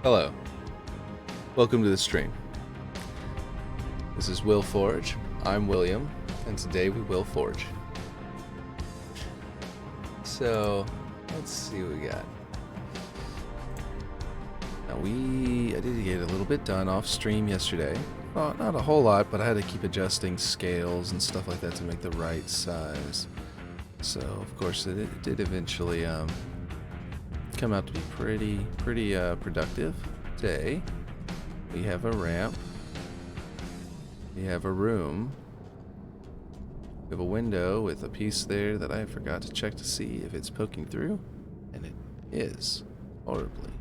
Hello, welcome to the stream. This is Will Forge. I'm William, and today we will forge. So, let's see what we got. Now I did get a little bit done off stream yesterday. Well, not a whole lot, but I had to keep adjusting scales and stuff like that to make the right size. So, of course, it did eventually come out to be pretty productive. Today, we have a ramp. We have a room. We have a window with a piece there that I forgot to check to see if it's poking through, and it is horribly.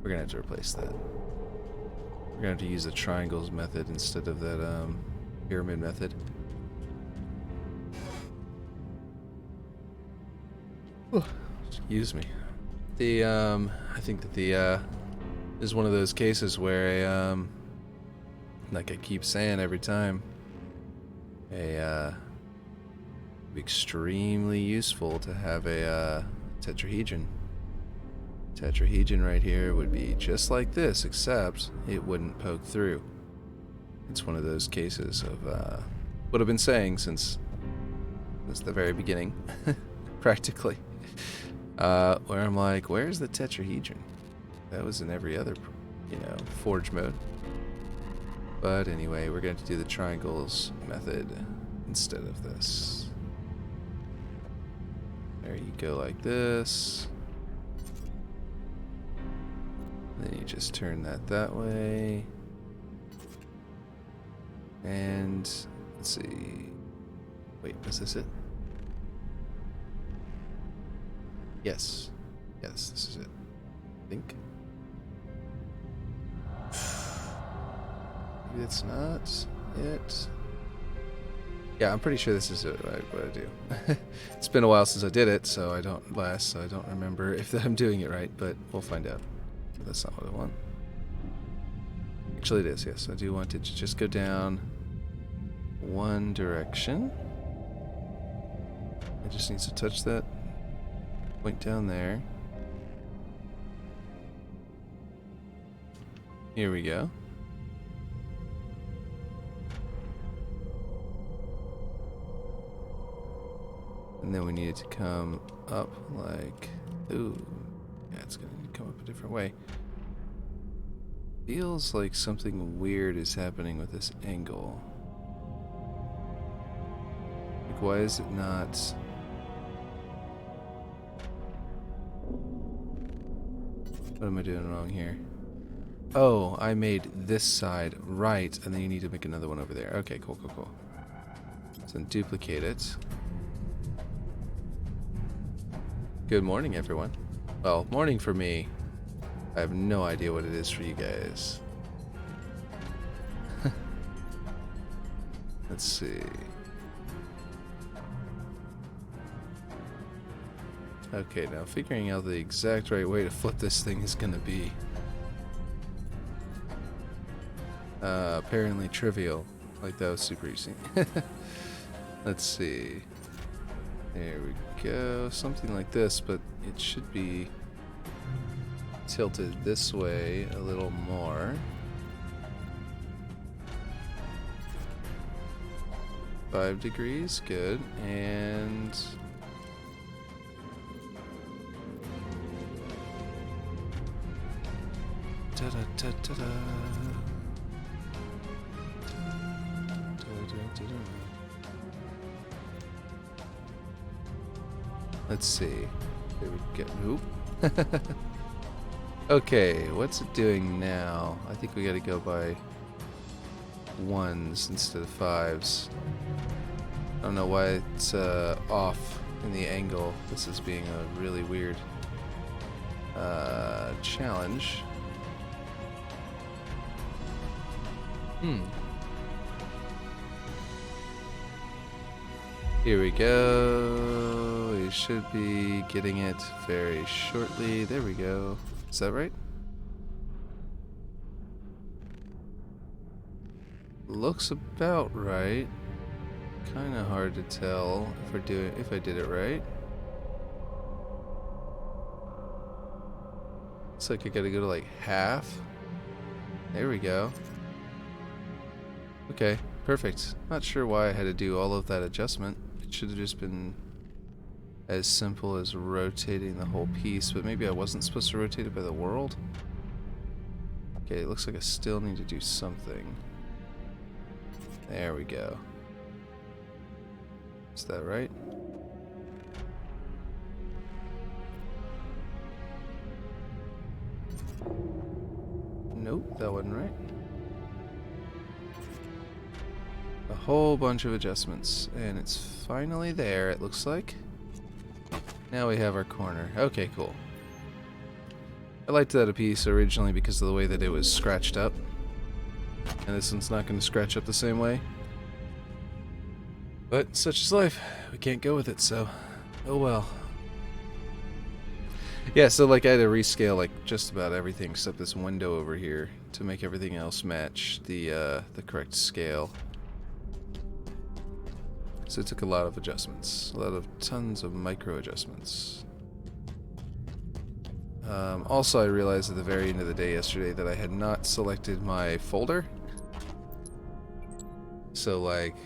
We're gonna have to replace that. We're gonna have to use the triangles method instead of that pyramid method. Excuse me. I think that this is one of those cases where like I keep saying every time, extremely useful to have a tetrahedron. Tetrahedron right here would be just like this, except it wouldn't poke through. It's one of those cases of what I've been saying since the very beginning, practically. Where I'm like, where's the tetrahedron? That was in every other, forge mode. But anyway, we're going to do the triangles method instead of this. There you go, like this. Then you just turn that way. And let's see. Wait, is this it? Yes. Yes, this is it. I think. Maybe that's not it. Yeah, I'm pretty sure this is it, what I do. It's been a while since I did it, so I don't remember if I'm doing it right, but we'll find out. That's not what I want. Actually, it is, yes. I do want it to just go down one direction. It just needs to touch that point down there. Here we go. And then we need it to come up like, ooh, yeah, it's gonna come up a different way. Feels like something weird is happening with this angle. Like, why is it not? What am I doing wrong here? Oh, I made this side right, and then you need to make another one over there. Okay, cool. So then duplicate it. Good morning, everyone. Well, morning for me. I have no idea what it is for you guys. Let's see. Okay, now figuring out the exact right way to flip this thing is gonna be apparently trivial. Like, that was super easy. Let's see. There we go. Something like this, but it should be tilted this way a little more. Five degrees, good. And ta-da-ta-ta-da. Let's see. There we go. Oop. Okay, what's it doing now? I think we gotta go by ones instead of fives. I don't know why it's off in the angle. This is being a really weird challenge. Here we go. We should be getting it very shortly. There we go. Is that right? Looks about right. Kind of hard to tell if I did it right. Looks like I gotta go to like half. There we go. Okay, perfect. Not sure why I had to do all of that adjustment. It should have just been as simple as rotating the whole piece, but maybe I wasn't supposed to rotate it by the world? Okay, it looks like I still need to do something. There we go. Is that right? Nope, that wasn't right. A whole bunch of adjustments, and it's finally there, it looks like. Now we have our corner. Okay, cool. I liked that piece originally because of the way that it was scratched up. And this one's not going to scratch up the same way. But such is life. We can't go with it, so oh well. Yeah, so like I had to rescale like just about everything except this window over here to make everything else match the correct scale. So it took a lot of adjustments, tons of micro adjustments. Also, I realized at the very end of the day yesterday that I had not selected my folder. So like,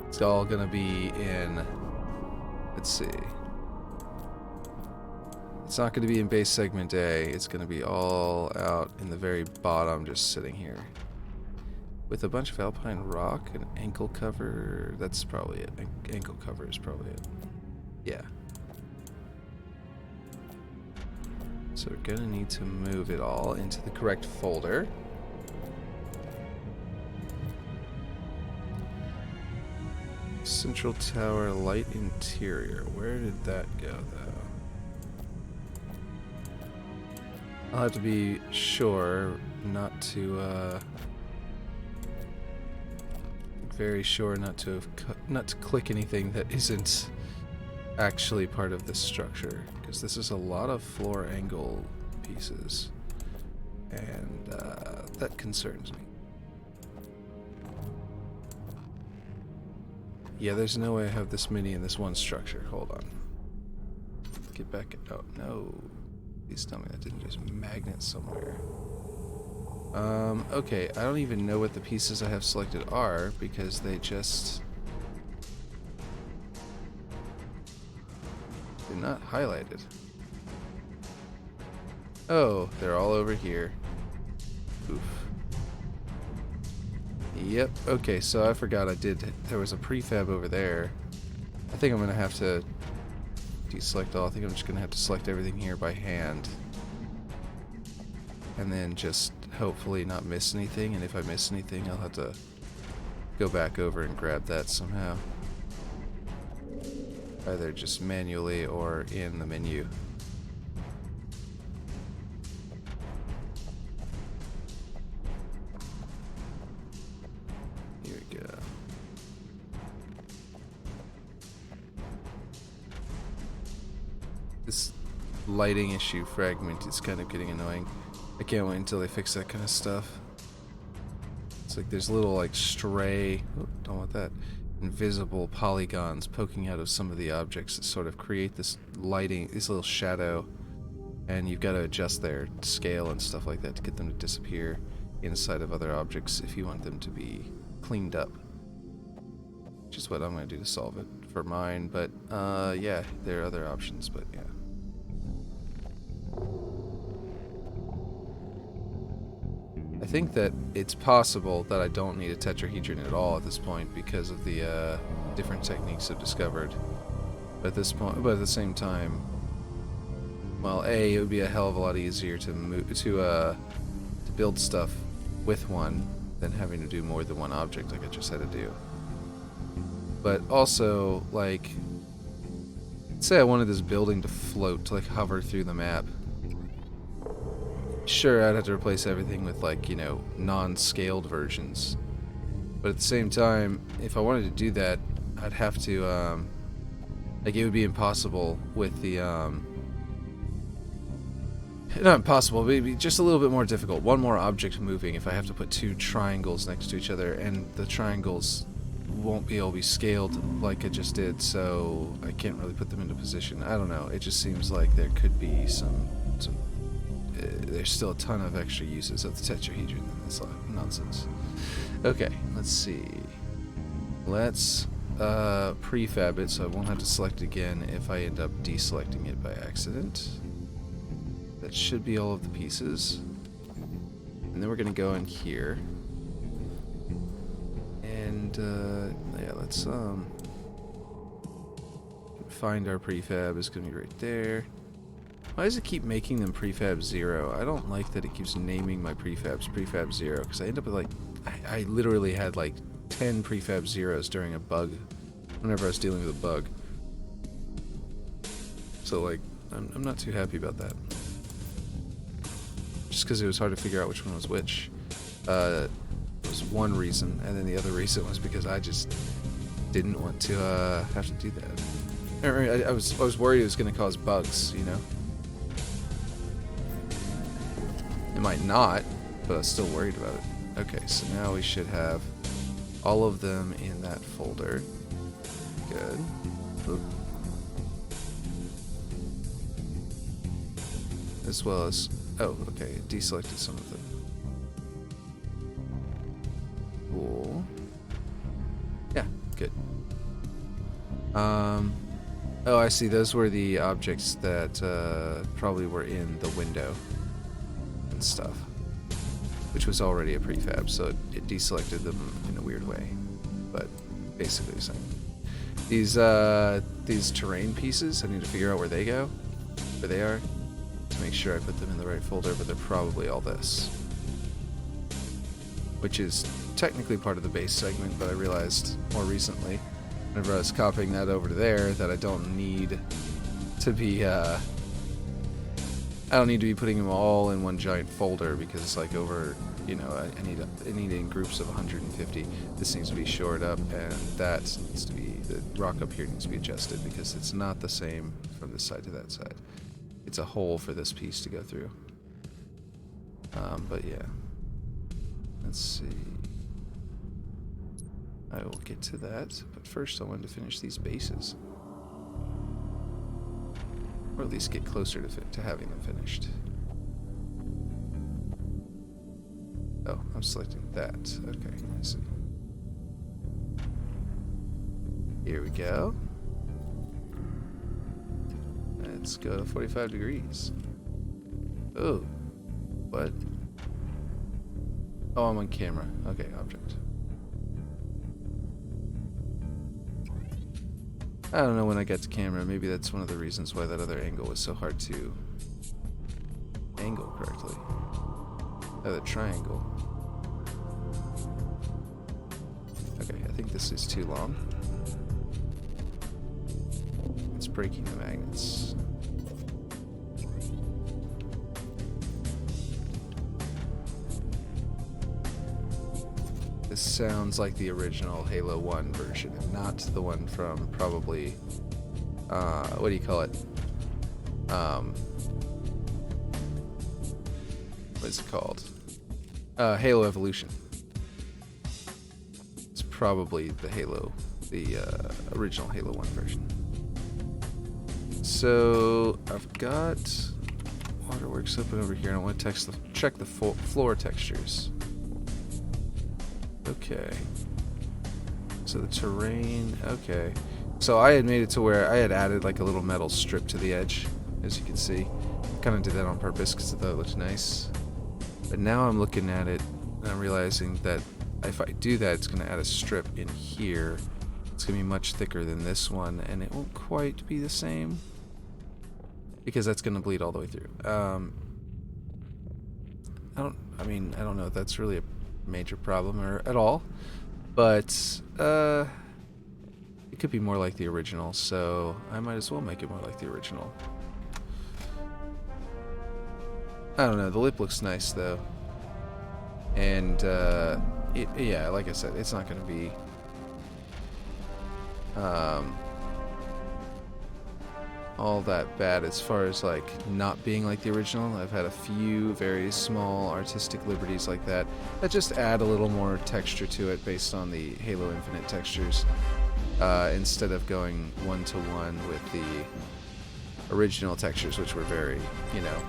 it's all gonna be in, let's see. It's not gonna be in base segment A, it's gonna be all out in the very bottom, just sitting here. With a bunch of alpine rock, an ankle cover, that's probably it. Ankle cover is probably it. Yeah. So we're gonna need to move it all into the correct folder. Central tower light interior. Where did that go though? I'll have to be sure not to very sure not to click anything that isn't actually part of this structure, because this is a lot of floor angle pieces, and that concerns me. Yeah, there's no way I have this many in this one structure. Hold on. Get back. Oh no! Please tell me that didn't just magnet somewhere. Okay, I don't even know what the pieces I have selected are because they're not highlighted. Oh, they're all over here. Oof. Yep, okay, so I forgot there was a prefab over there. I think I'm gonna have to deselect all. I think I'm just gonna have to select everything here by hand. And then just hopefully not miss anything, and if I miss anything I'll have to go back over and grab that somehow. Either just manually or in the menu. Here we go. This lighting issue fragment is kind of getting annoying. I can't wait until they fix that kind of stuff. It's like there's little like stray, oh, don't want that, invisible polygons poking out of some of the objects that sort of create this lighting, this little shadow, and you've got to adjust their scale and stuff like that to get them to disappear inside of other objects if you want them to be cleaned up. Which is what I'm going to do to solve it for mine, but yeah, there are other options, but yeah. I think that it's possible that I don't need a tetrahedron at all at this point because of the different techniques I've discovered. But at this point, but at the same time, well, it would be a hell of a lot easier to build stuff with one than having to do more than one object like I just had to do. But also, like, say I wanted this building to float, to like hover through the map. Sure, I'd have to replace everything with, like, you know, non-scaled versions. But at the same time, if I wanted to do that, I'd have to, like, it would be impossible with the, not impossible, but it'd be just a little bit more difficult. One more object moving if I have to put two triangles next to each other, and the triangles won't be able to be scaled like I just did, so I can't really put them into position. I don't know. It just seems like there could be some there's still a ton of extra uses of the tetrahedron in this nonsense. Okay, let's see. Let's prefab it so I won't have to select again if I end up deselecting it by accident. That should be all of the pieces. And then we're going to go in here. And yeah, let's find our prefab. It's going to be right there. Why does it keep making them prefab 0? I don't like that it keeps naming my prefabs prefab 0, because I end up with like, I literally had like 10 prefab 0s during a bug, whenever I was dealing with a bug. So like, I'm not too happy about that. Just because it was hard to figure out which one was which. Was one reason, and then the other reason was because I just didn't want to have to do that. I was worried it was going to cause bugs, you know. It might not, but I was still worried about it. Okay, so now we should have all of them in that folder. Good. Oop. As well as, oh, okay, it deselected some of them. Cool. Yeah, good. Oh, I see. Those were the objects that probably were in the window and stuff, which was already a prefab, so it deselected them in a weird way, but basically the same. These terrain pieces, I need to figure out where they go, where they are, to make sure I put them in the right folder, but they're probably all this, which is technically part of the base segment, but I realized more recently, whenever I was copying that over to there, that I don't need to be putting them all in one giant folder, because it's like over, you know, I need in groups of 150. This needs to be shored up, and that needs to be, the rock up here needs to be adjusted, because it's not the same from this side to that side. It's a hole for this piece to go through. But yeah. Let's see. I will get to that, but first I wanted to finish these bases. Or at least get closer to having them finished. Oh, I'm selecting that. Okay, I see. Here we go. Let's go to 45 degrees. Oh, what? Oh, I'm on camera. Okay, object. I don't know when I got to camera. Maybe that's one of the reasons why that other angle was so hard to angle correctly. Oh, the triangle. Okay, I think this is too long. It's breaking the magnets. This sounds like the original Halo 1 version, and not the one from probably, what do you call it? What is it called? Halo Evolution. It's probably the original Halo 1 version. So I've got Waterworks open over here, and I want to check the floor textures. Okay. So the terrain, okay. So I had made it to where I had added like a little metal strip to the edge, as you can see. Kind of did that on purpose because I thought it looked nice. But now I'm looking at it and I'm realizing that if I do that, it's going to add a strip in here. It's going to be much thicker than this one, and it won't quite be the same, because that's going to bleed all the way through. I don't know if that's really a major problem or at all, but it could be more like the original, so I might as well make it more like the original. I don't know, the lip looks nice though, and yeah, like I said, it's not going to be all that bad as far as like not being like the original. I've had a few very small artistic liberties like that just add a little more texture to it based on the Halo Infinite textures, instead of going one-to-one with the original textures, which were very, you know,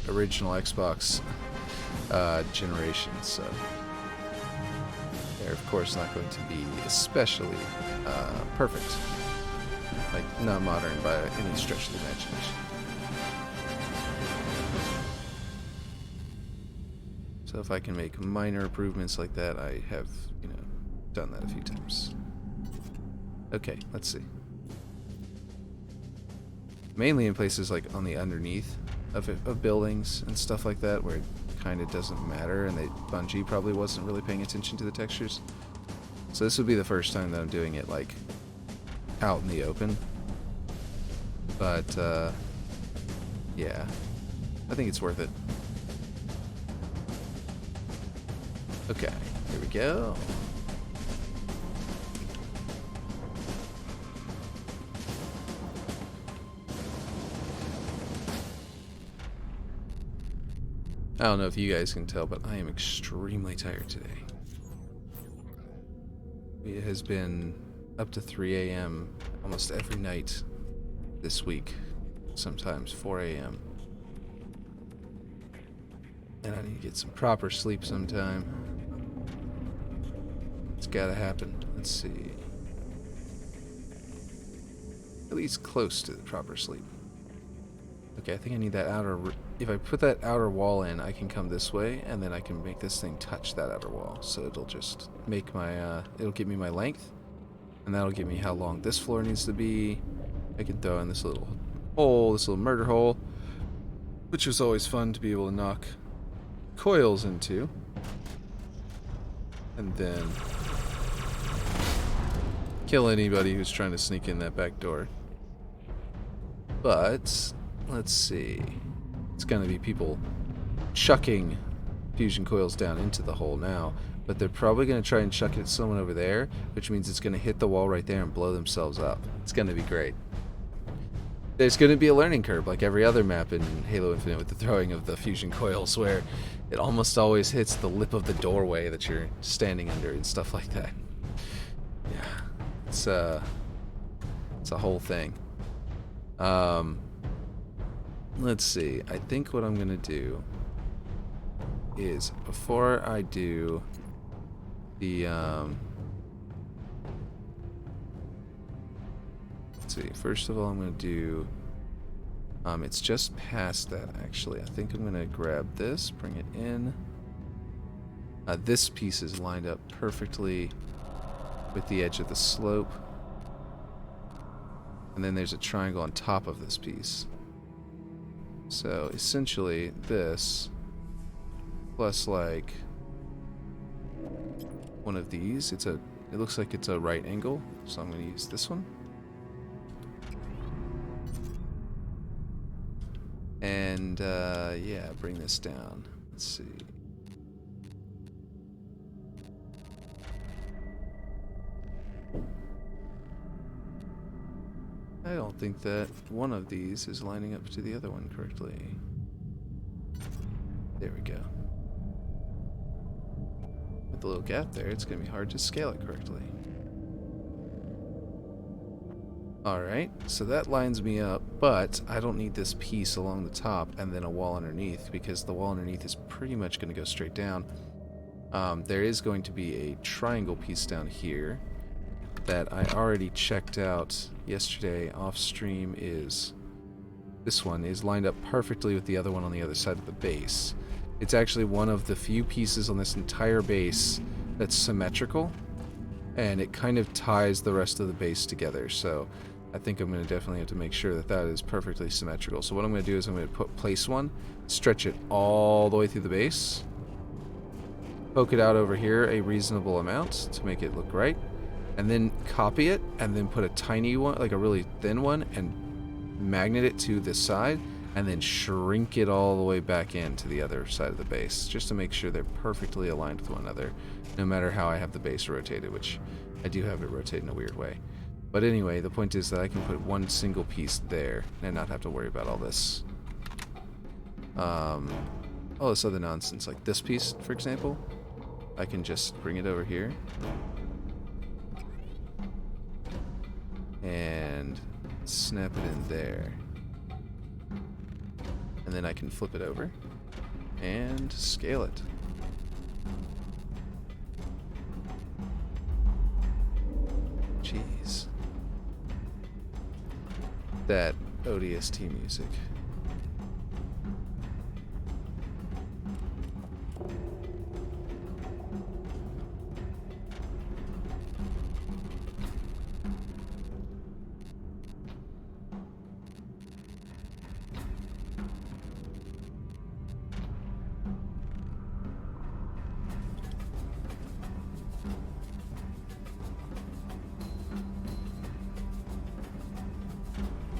original Xbox generation. So they're of course not going to be especially perfect. Like, not modern by any stretch of the imagination. So if I can make minor improvements like that, I have, you know, done that a few times. Okay, let's see. Mainly in places like on the underneath of buildings and stuff like that, where it kind of doesn't matter, and Bungie probably wasn't really paying attention to the textures. So this would be the first time that I'm doing it, like, out in the open. But yeah, I think it's worth it. Okay, here we go. I don't know if you guys can tell, but I am extremely tired today. It has been up to 3 a.m. almost every night this week, sometimes 4 a.m. And I need to get some proper sleep sometime. It's gotta happen. Let's see. At least close to the proper sleep. Okay, I think I need that outer... If I put that outer wall in, I can come this way, and then I can make this thing touch that outer wall. So it'll just make my... it'll give me my length, and that'll give me how long this floor needs to be. I can throw in this little hole, this little murder hole, which was always fun to be able to knock coils into. And then kill anybody who's trying to sneak in that back door. But let's see. It's going to be people chucking fusion coils down into the hole now, but they're probably going to try and chuck it at someone over there, which means it's going to hit the wall right there and blow themselves up. It's going to be great. There's going to be a learning curve, like every other map in Halo Infinite with the throwing of the fusion coils, where it almost always hits the lip of the doorway that you're standing under and stuff like that. Yeah, it's a whole thing. Let's see. I think what I'm going to do is, before I do the let's see. First of all, I'm going to do... it's just past that, actually. I think I'm going to grab this, bring it in. This piece is lined up perfectly with the edge of the slope. And then there's a triangle on top of this piece. So, essentially, this, plus, like, one of these. It looks like it's a right angle, so I'm going to use this one. And, yeah, bring this down. Let's see. I don't think that one of these is lining up to the other one correctly. There we go. With the little gap there, it's going to be hard to scale it correctly. Alright, so that lines me up, but I don't need this piece along the top and then a wall underneath, because the wall underneath is pretty much going to go straight down. There is going to be a triangle piece down here that I already checked out yesterday off stream. This one is lined up perfectly with the other one on the other side of the base. It's actually one of the few pieces on this entire base that's symmetrical, and it kind of ties the rest of the base together. So I think I'm going to definitely have to make sure that that is perfectly symmetrical. So what I'm going to do is I'm going to place one, stretch it all the way through the base, poke it out over here a reasonable amount to make it look right, and then copy it, and then put a tiny one, like a really thin one, and magnet it to this side, and then shrink it all the way back into the other side of the base, just to make sure they're perfectly aligned with one another, no matter how I have the base rotated, which I do have it rotated in a weird way. But anyway, the point is that I can put one single piece there and not have to worry about all this. All this other nonsense, like this piece, for example. I can just bring it over here. And snap it in there. And then I can flip it over and scale it. Jeez. That ODST music.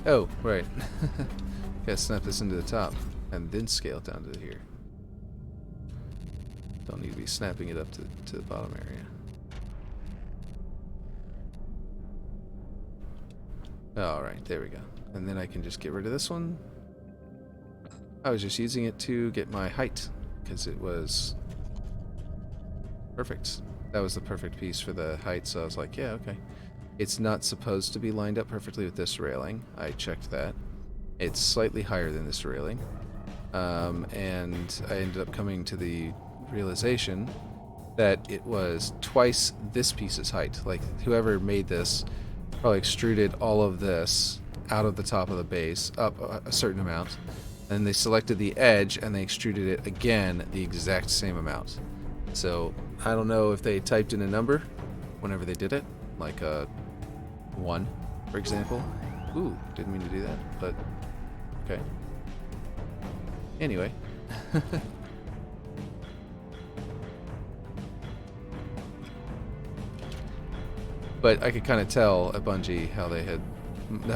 Oh, right. Gotta snap this into the top and then scale it down to here. Don't need to be snapping it up to the bottom area. Alright, there we go. And then I can just get rid of this one. I was just using it to get my height because it was perfect. That was the perfect piece for the height, so I was like, yeah, okay. It's not supposed to be lined up perfectly with this railing. I checked that. It's slightly higher than this railing. And I ended up coming to the realization that it was twice this piece's height. Like, whoever made this probably extruded all of this out of the top of the base up a certain amount. And they selected the edge and they extruded it again the exact same amount. So I don't know if they typed in a number whenever they did it, like a 1, for example. Ooh, didn't mean to do that, but okay. Anyway. But I could kind of tell at Bungie how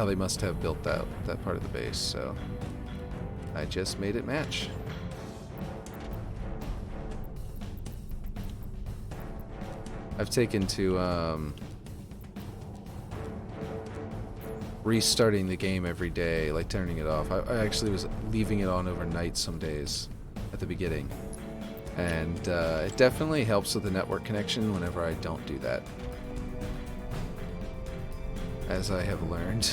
they must have built that part of the base, so I just made it match. I've taken to restarting the game every day, like turning it off. I actually was leaving it on overnight some days at the beginning, and it definitely helps with the network connection whenever I don't do that, as I have learned.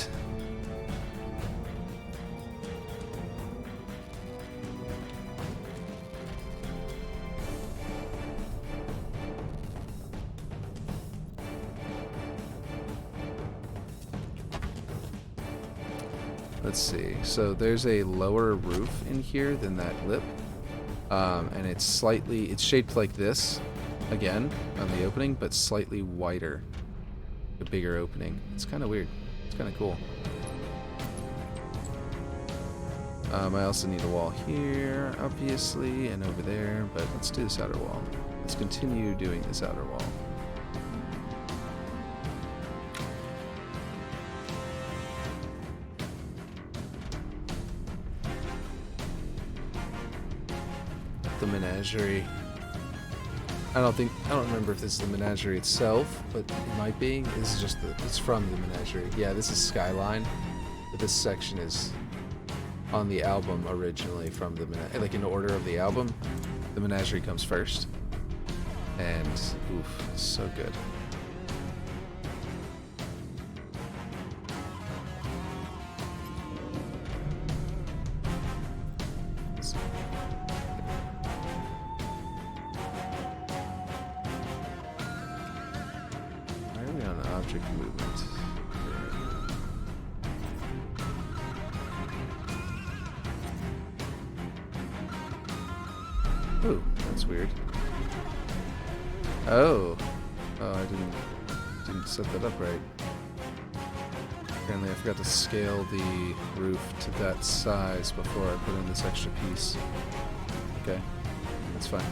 Let's see. So there's a lower roof in here than that lip, and it's shaped like this again on the opening, but slightly wider, a bigger opening. It's kind of weird. It's kind of cool. I also need a wall here, obviously, and over there, but let's do this outer wall. Let's continue doing this outer wall. The menagerie. I don't remember if this is the menagerie itself, but it might be. This is just it's from the menagerie. Yeah, this is Skyline, but this section is on the album originally from the like in order of the album. The menagerie comes first, and oof, it's so good. Object movement. Ooh, that's weird. Oh, I didn't set that up right. Apparently, I forgot to scale the roof to that size before I put in this extra piece. Okay, that's fine.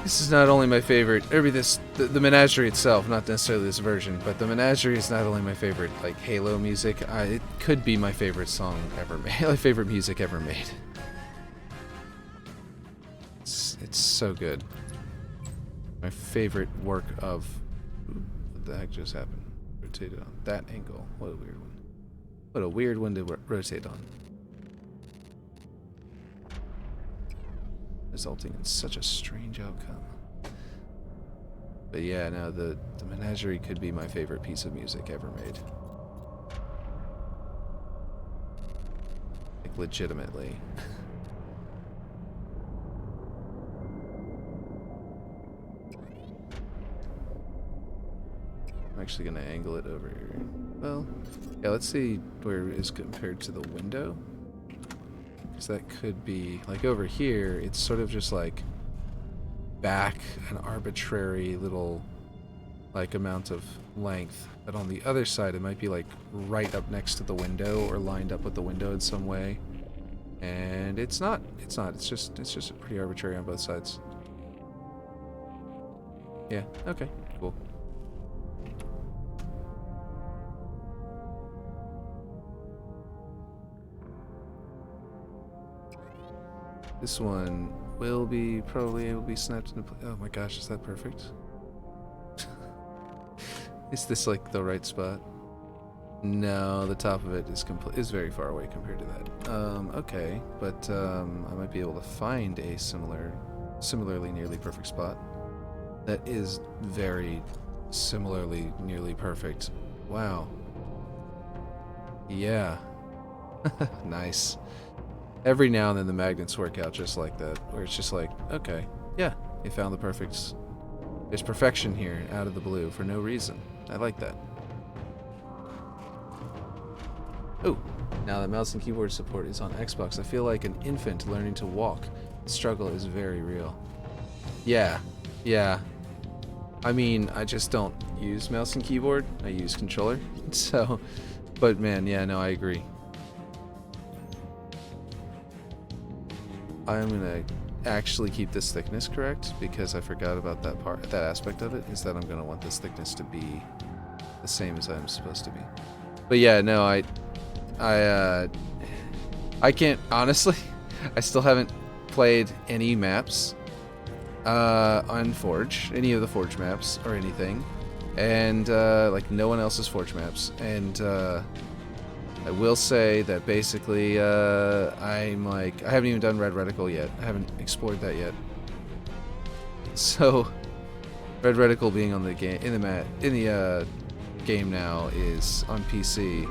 This is not only my favorite, or the Menagerie itself, not necessarily this version, but the Menagerie is not only my favorite, like, Halo music, it could be my favorite song ever made, my favorite music ever made. It's so good. My favorite work of... What the heck just happened? Rotated on that angle. What a weird one. What a weird one to rotate on. Resulting in such a strange outcome. But yeah, no, the Menagerie could be my favorite piece of music ever made. Like, legitimately. I'm actually gonna angle it over here. Well, yeah, let's see where it is compared to the window. Because that could be, like over here, it's sort of just like back an arbitrary little like amount of length. But on the other side, it might be like right up next to the window or lined up with the window in some way. And it's not. It's just pretty arbitrary on both sides. Yeah, okay, cool. This one will be snapped into place. Oh my gosh, is that perfect? Is this like the right spot? No, the top of it is very far away compared to that. Okay, but I might be able to find a similarly nearly perfect spot. That is very similarly nearly perfect. Wow. Yeah. Nice. Every now and then the magnets work out just like that, where it's just like, okay, yeah, you found the perfect... There's perfection here, out of the blue, for no reason. I like that. Oh, now that mouse and keyboard support is on Xbox, I feel like an infant learning to walk. The struggle is very real. Yeah, yeah. I mean, I just don't use mouse and keyboard, I use controller, so... But man, yeah, no, I agree. I'm gonna actually keep this thickness correct because I forgot about that aspect of it, is that I'm gonna want this thickness to be the same as I'm supposed to be. But yeah, no, I can't, honestly, I still haven't played any maps on Forge, any of the Forge maps or anything, and like no one else's Forge maps, and I will say that basically, I haven't even done Red Reticle yet. I haven't explored that yet. So, Red Reticle being on the game in the game now is on PC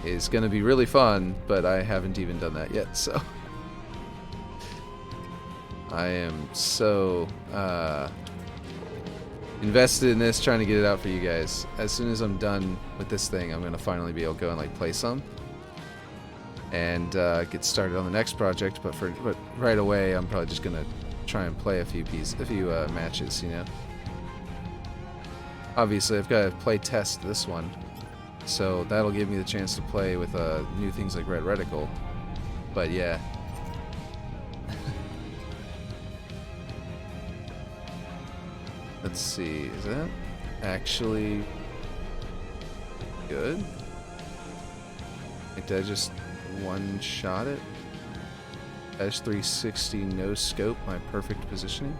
is gonna be really fun, but I haven't even done that yet. So, I am so invested in this, trying to get it out for you guys. As soon as I'm done with this thing, I'm gonna finally be able to go and like play some and get started on the next project. But right away, I'm probably just gonna try and play a few matches. You know, obviously I've got to play test this one, so that'll give me the chance to play with new things like Red Reticle. But yeah. Let's see, is that actually good? Like, did I just one-shot it? S360 no scope, my perfect positioning?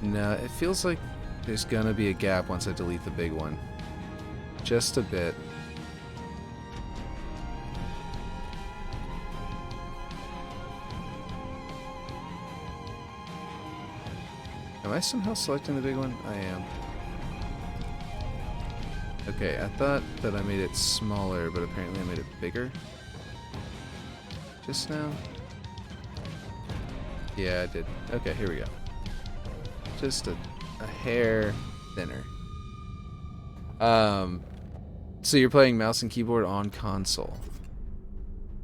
Nah, it feels like there's gonna be a gap once I delete the big one. Just a bit. Am I somehow selecting the big one? I am. Okay, I thought that I made it smaller, but apparently I made it bigger. Just now? Yeah, I did. Okay, here we go. Just a hair thinner. So you're playing mouse and keyboard on console.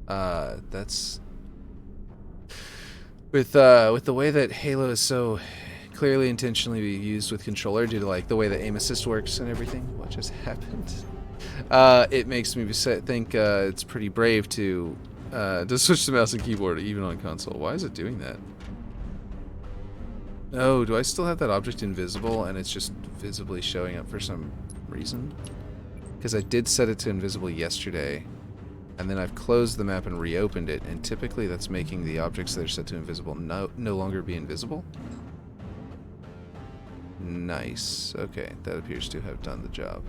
That's... With the way that Halo is so... clearly intentionally be used with controller due to like the way the aim assist works and everything. What just happened? It makes me think it's pretty brave to switch to mouse and keyboard even on console. Why is it doing that? Oh, do I still have that object invisible and it's just visibly showing up for some reason? Because I did set it to invisible yesterday, and then I've closed the map and reopened it, and typically that's making the objects that are set to invisible no longer be invisible. Nice. Okay, that appears to have done the job.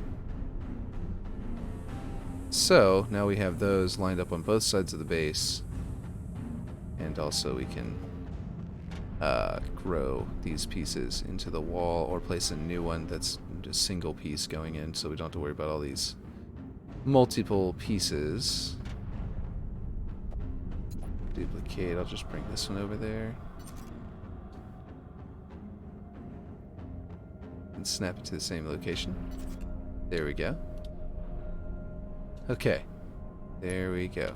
So, now we have those lined up on both sides of the base, and also we can grow these pieces into the wall or place a new one that's a single piece going in, so we don't have to worry about all these multiple pieces. Duplicate. I'll just bring this one over there and snap it to the same location. There we go. Okay, there we go.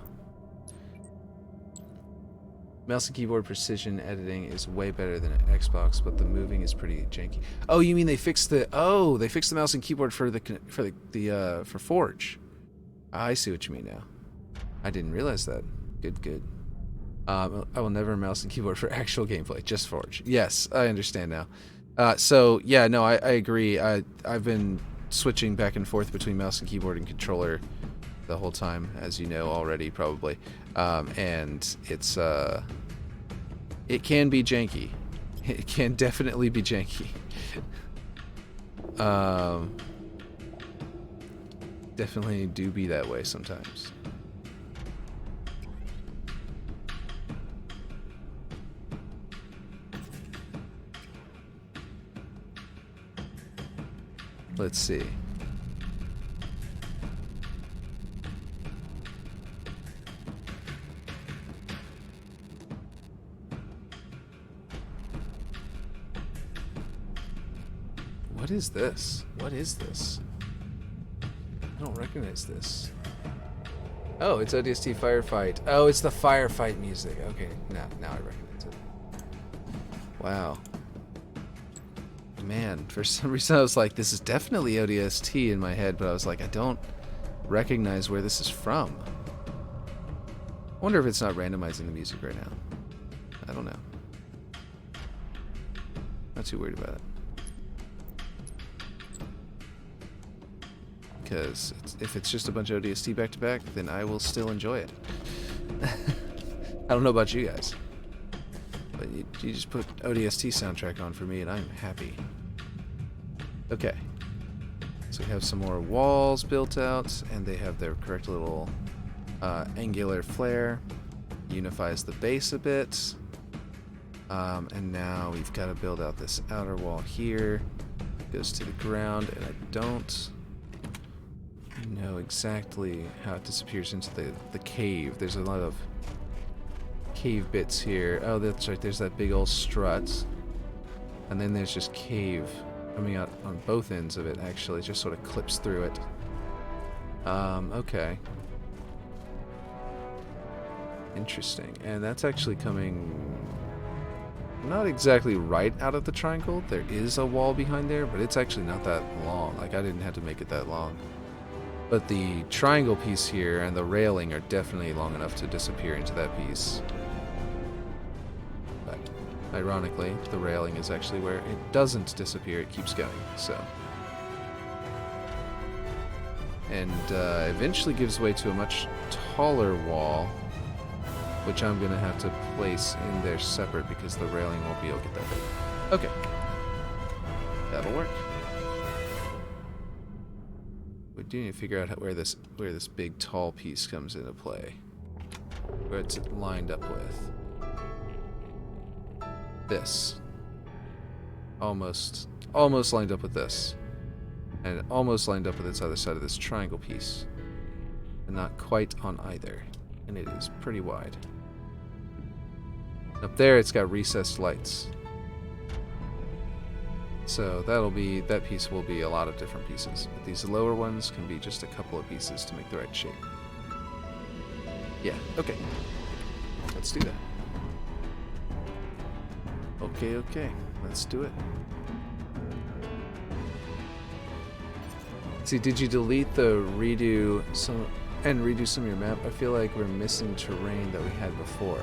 Mouse and keyboard precision editing is way better than Xbox, but the moving is pretty janky. Oh, you mean they fixed the mouse and keyboard for for Forge? I see what you mean now. I didn't realize that. Good. I will never mouse and keyboard for actual gameplay, just Forge. Yes, I understand now. So yeah, no, I agree. I've been switching back and forth between mouse and keyboard and controller the whole time, as you know already, probably. And it's it can be janky. It can definitely be janky. Definitely do be that way sometimes. Let's see. What is this? What is this? I don't recognize this. Oh, it's ODST Firefight. Oh, it's the Firefight music. Okay, now I recognize it. Wow. Man, for some reason I was like, this is definitely ODST in my head, but I was like, I don't recognize where this is from. I wonder if it's not randomizing the music right now. I don't know. Not too worried about it. Because if it's just a bunch of ODST back to back, then I will still enjoy it. I don't know about you guys, but you just put ODST soundtrack on for me and I'm happy. Okay, so we have some more walls built out, and they have their correct little angular flare. Unifies the base a bit. And now we've got to build out this outer wall here. Goes to the ground, and I don't know exactly how it disappears into the cave. There's a lot of cave bits here. Oh, that's right, there's that big old strut. And then there's just cave coming out on both ends of it, actually. Just sort of clips through it. Okay. Interesting. And that's actually coming not exactly right out of the triangle. There is a wall behind there, but it's actually not that long. Like, I didn't have to make it that long. But the triangle piece here and the railing are definitely long enough to disappear into that piece. But ironically, the railing is actually where it doesn't disappear, it keeps going, so. And eventually gives way to a much taller wall, which I'm going to have to place in there separate because the railing won't be able to get that big. Okay. That'll work. We do need to figure out where this big tall piece comes into play. Where it's lined up with. This. Almost lined up with this. And almost lined up with its other side of this triangle piece. And not quite on either. And it is pretty wide. Up there it's got recessed lights. So that piece will be a lot of different pieces. But these lower ones can be just a couple of pieces to make the right shape. Yeah, okay. Let's do that. Okay. Let's do it. See, did you delete the redo some of your map? I feel like we're missing terrain that we had before.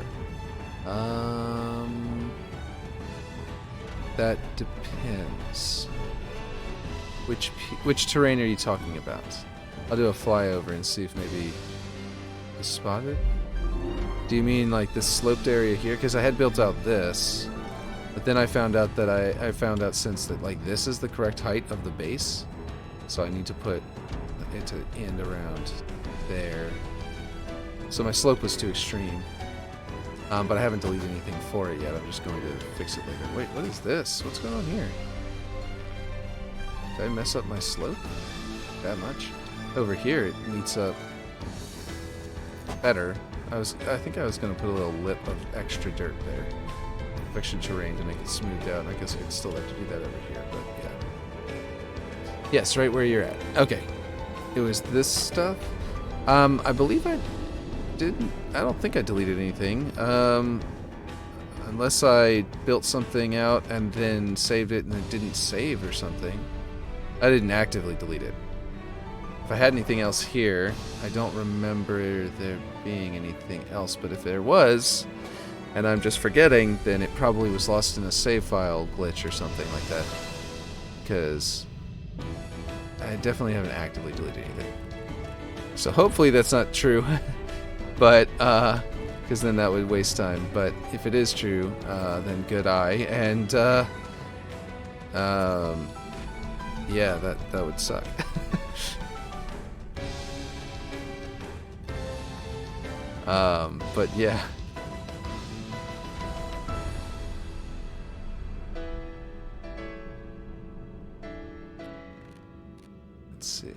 That depends. Which terrain are you talking about? I'll do a flyover and see if maybe it's spotted. Do you mean like this sloped area here? Because I had built out this, but then I found out that I found out since that like this is the correct height of the base, so I need to put it to end around there. So my slope was too extreme, but I haven't deleted anything for it yet. I'm just going to fix it later. Wait, what is this? What's going on here? Did I mess up my slope that much? Over here it meets up better. I think I was going to put a little lip of extra dirt there, extra terrain to make it smoothed out. I guess I could still have to do that over here, but yeah. Yes, right where you're at. Okay. It was this stuff. I believe I didn't. I don't think I deleted anything. Unless I built something out and then saved it and it didn't save or something. I didn't actively delete it. If I had anything else here, I don't remember there being anything else, but if there was, and I'm just forgetting, then it probably was lost in a save file glitch or something like that. Because I definitely haven't actively deleted anything. So hopefully that's not true, but, because then that would waste time. But if it is true, then good eye, and, yeah, that would suck. But yeah. Let's see.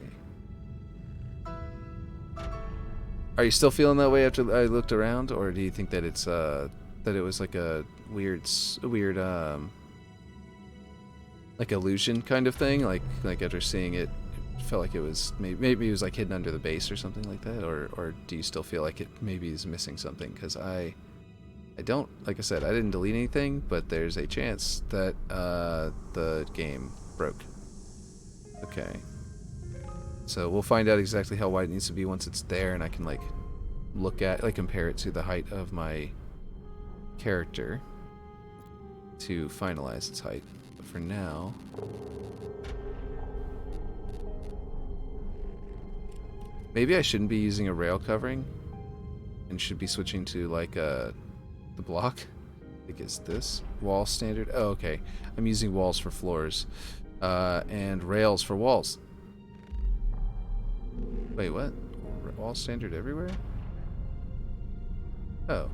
Are you still feeling that way after I looked around, or do you think that it's that it was like a weird like illusion kind of thing, like after seeing it? Felt like it was maybe it was like hidden under the base or something like that, or do you still feel like it maybe is missing something? Because I don't, like I said, I didn't delete anything, but there's a chance that the game broke. Okay, so we'll find out exactly how wide it needs to be once it's there, and I can like look at, like, compare it to the height of my character to finalize its height. But for now, maybe I shouldn't be using a rail covering and should be switching to like the block. I think it's this wall standard. Oh, okay. I'm using walls for floors and rails for walls. Wait, what? Wall standard everywhere? Oh.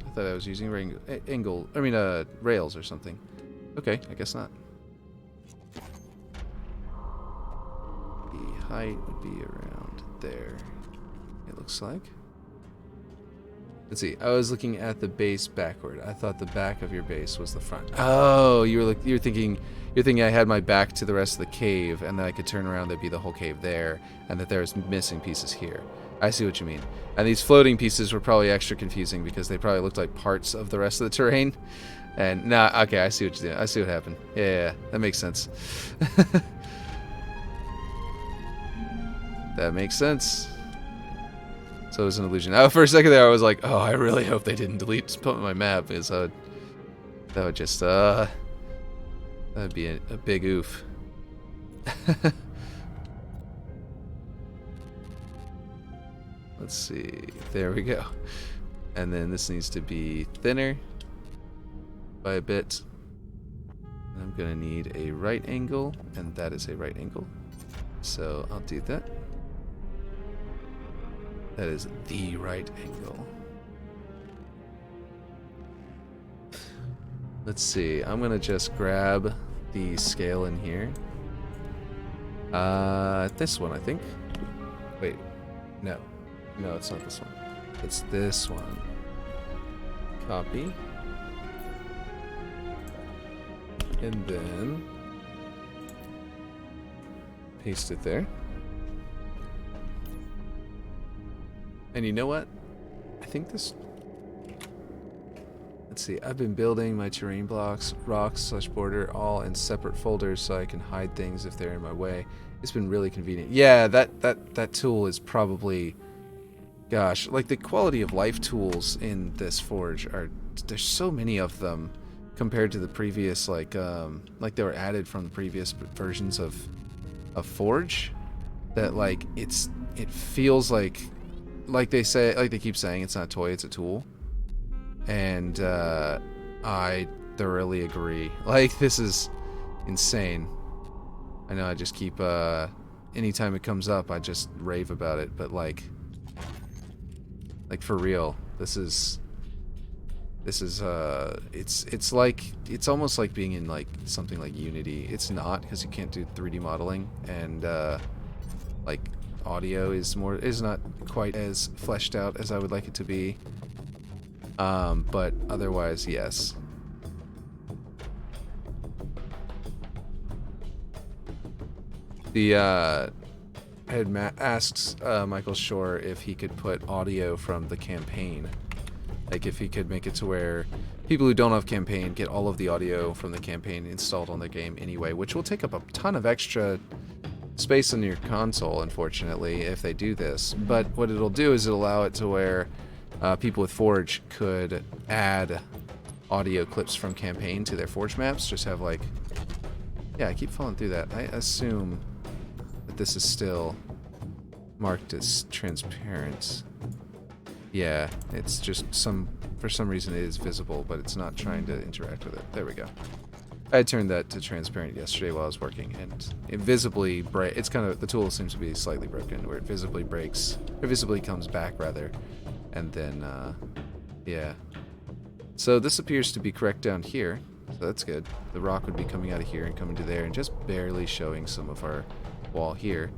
I thought I was using rails or something. Okay, I guess not. The height would be around there, it looks like. Let's see. I was looking at the base backward. I thought the back of your base was the front. Oh, you're thinking I had my back to the rest of the cave, and then I could turn around, there'd be the whole cave there, and that there's missing pieces here. I see what you mean. And these floating pieces were probably extra confusing because they probably looked like parts of the rest of the terrain. And okay, I see what you did. I see what happened. Yeah, that makes sense. That makes sense. So it was an illusion. For a second there, I was like, "Oh, I really hope they didn't delete my map," because that would just that'd be a big oof. Let's see. There we go. And then this needs to be thinner by a bit. And I'm gonna need a right angle, and that is a right angle. So I'll do that. That is the right angle. Let's see. I'm gonna just grab the scale in here. This one, I think. Wait, no, it's not this one. It's this one. Copy. And then paste it there. And you know what? I think this... Let's see. I've been building my terrain blocks, rocks / border, all in separate folders so I can hide things if they're in my way. It's been really convenient. Yeah, that tool is probably... Gosh, like the quality of life tools in this forge are... There's so many of them compared to the previous, like they were added from the previous versions of Forge, that like it feels like they say, like they keep saying, it's not a toy, it's a tool. And I thoroughly agree. Like, this is insane. I know I just keep anytime it comes up I just rave about it, but like for real, this is it's like, it's almost like being in like something like Unity. It's not, because you can't do 3D modeling, and like audio is not quite as fleshed out as I would like it to be. But otherwise, yes. The asked Michael Shore if he could put audio from the campaign. Like, if he could make it to where people who don't have campaign get all of the audio from the campaign installed on their game anyway, which will take up a ton of extra space on your console, unfortunately, if they do this. But what it'll do is it'll allow it to where people with Forge could add audio clips from campaign to their Forge maps. Just have like, yeah, I keep falling through that. I assume that this is still marked as transparent. Yeah, it's just for some reason it is visible, but it's not trying to interact with it. There we go. I had turned that to transparent yesterday while I was working, and it visibly it's kind of, the tool seems to be slightly broken, where it visibly breaks, or visibly comes back rather, and then yeah. So this appears to be correct down here, so that's good. The rock would be coming out of here and coming to there, and just barely showing some of our wall here,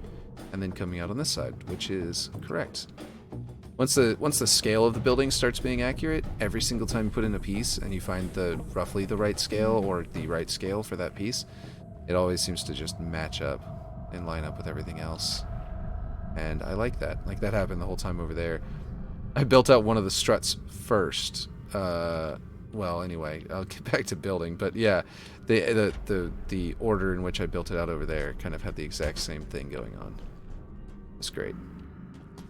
and then coming out on this side, which is correct. Once the scale of the building starts being accurate, every single time you put in a piece and you find roughly the right scale, or the right scale for that piece, it always seems to just match up and line up with everything else. And I like that. Like, that happened the whole time over there. I built out one of the struts first. Well, anyway, I'll get back to building, but yeah, the order in which I built it out over there kind of had the exact same thing going on. It's great.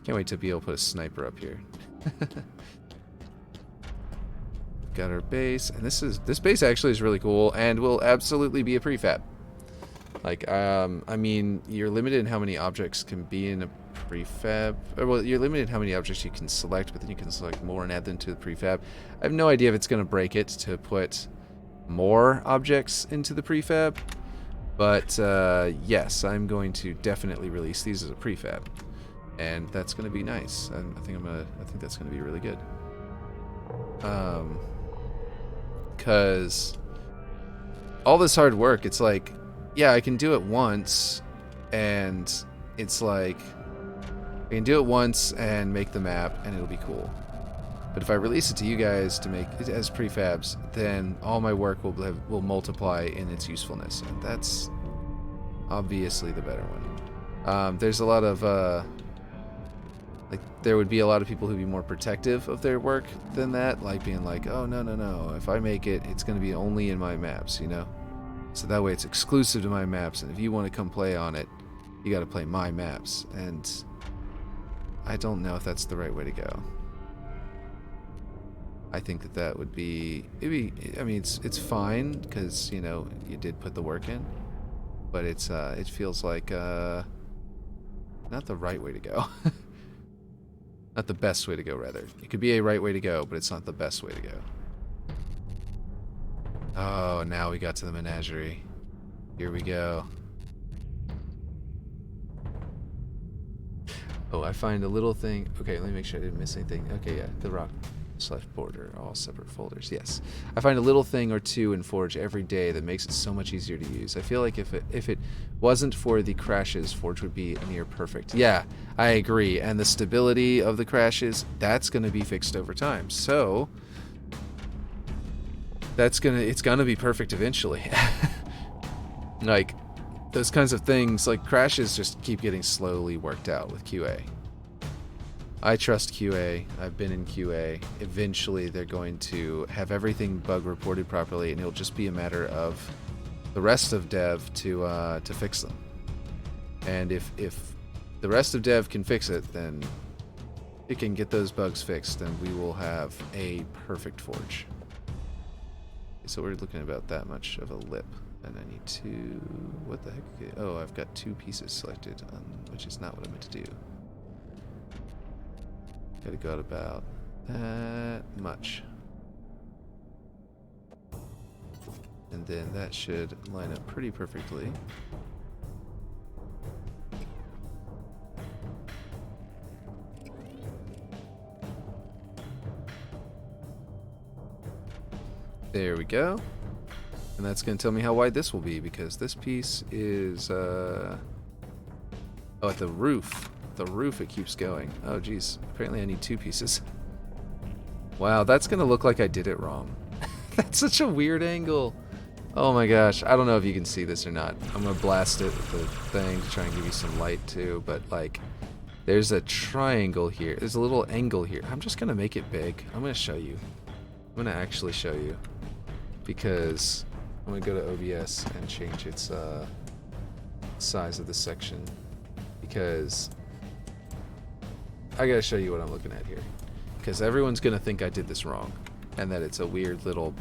Can't wait to be able to put a sniper up here. Got our base, and this base actually is really cool, and will absolutely be a prefab. Like, I mean, you're limited in how many objects can be in a prefab. Well, you're limited in how many objects you can select, but then you can select more and add them to the prefab. I have no idea if it's going to break it to put more objects into the prefab, but yes, I'm going to definitely release these as a prefab. And that's going to be nice. I think that's going to be really good. Because all this hard work, it's like, yeah, I can do it once, and it's like, I can do it once and make the map, and it'll be cool. But if I release it to you guys to make it as prefabs, then all my work will multiply in its usefulness, and that's obviously the better one. There's a lot of like, there would be a lot of people who'd be more protective of their work than that, like being like, oh, no, if I make it, it's going to be only in my maps, you know? So that way it's exclusive to my maps, and if you want to come play on it, you got to play my maps. And I don't know if that's the right way to go. I think that would be, I mean, it's fine, because, you know, you did put the work in, but it feels like not the right way to go. Not the best way to go, rather. It could be a right way to go, but it's not the best way to go. Oh, now we got to the menagerie. Here we go. Oh, I find a little thing. Okay, let me make sure I didn't miss anything. Okay, yeah, the rock / border, all separate folders. Yes, I find a little thing or two in Forge every day that makes it so much easier to use. I feel like if it wasn't for the crashes, Forge would be near perfect. Yeah, I agree. And the stability of the crashes, that's going to be fixed over time. So it's gonna be perfect eventually. Like, those kinds of things, like crashes, just keep getting slowly worked out with QA. I trust QA. I've been in QA. Eventually, they're going to have everything bug reported properly, and it'll just be a matter of the rest of dev to fix them. And if the rest of dev can fix it, then it can get those bugs fixed, and we will have a perfect Forge. So we're looking at about that much of a lip. And I need to... What the heck? Oh, I've got 2 pieces selected, which is not what I meant to do. Gotta go at about that much. And then that should line up pretty perfectly. There we go. And that's going to tell me how wide this will be, because this piece is, oh, at the roof. The roof, it keeps going. Oh, geez. Apparently I need 2 pieces. Wow, that's going to look like I did it wrong. That's such a weird angle. Oh my gosh. I don't know if you can see this or not. I'm going to blast it with the thing to try and give you some light too, but like, there's a triangle here. There's a little angle here. I'm just going to make it big. I'm going to show you. I'm going to actually show you. Because I'm going to go to OBS and change its size of the section. Because I got to show you what I'm looking at here. Because everyone's going to think I did this wrong. And that it's a weird little...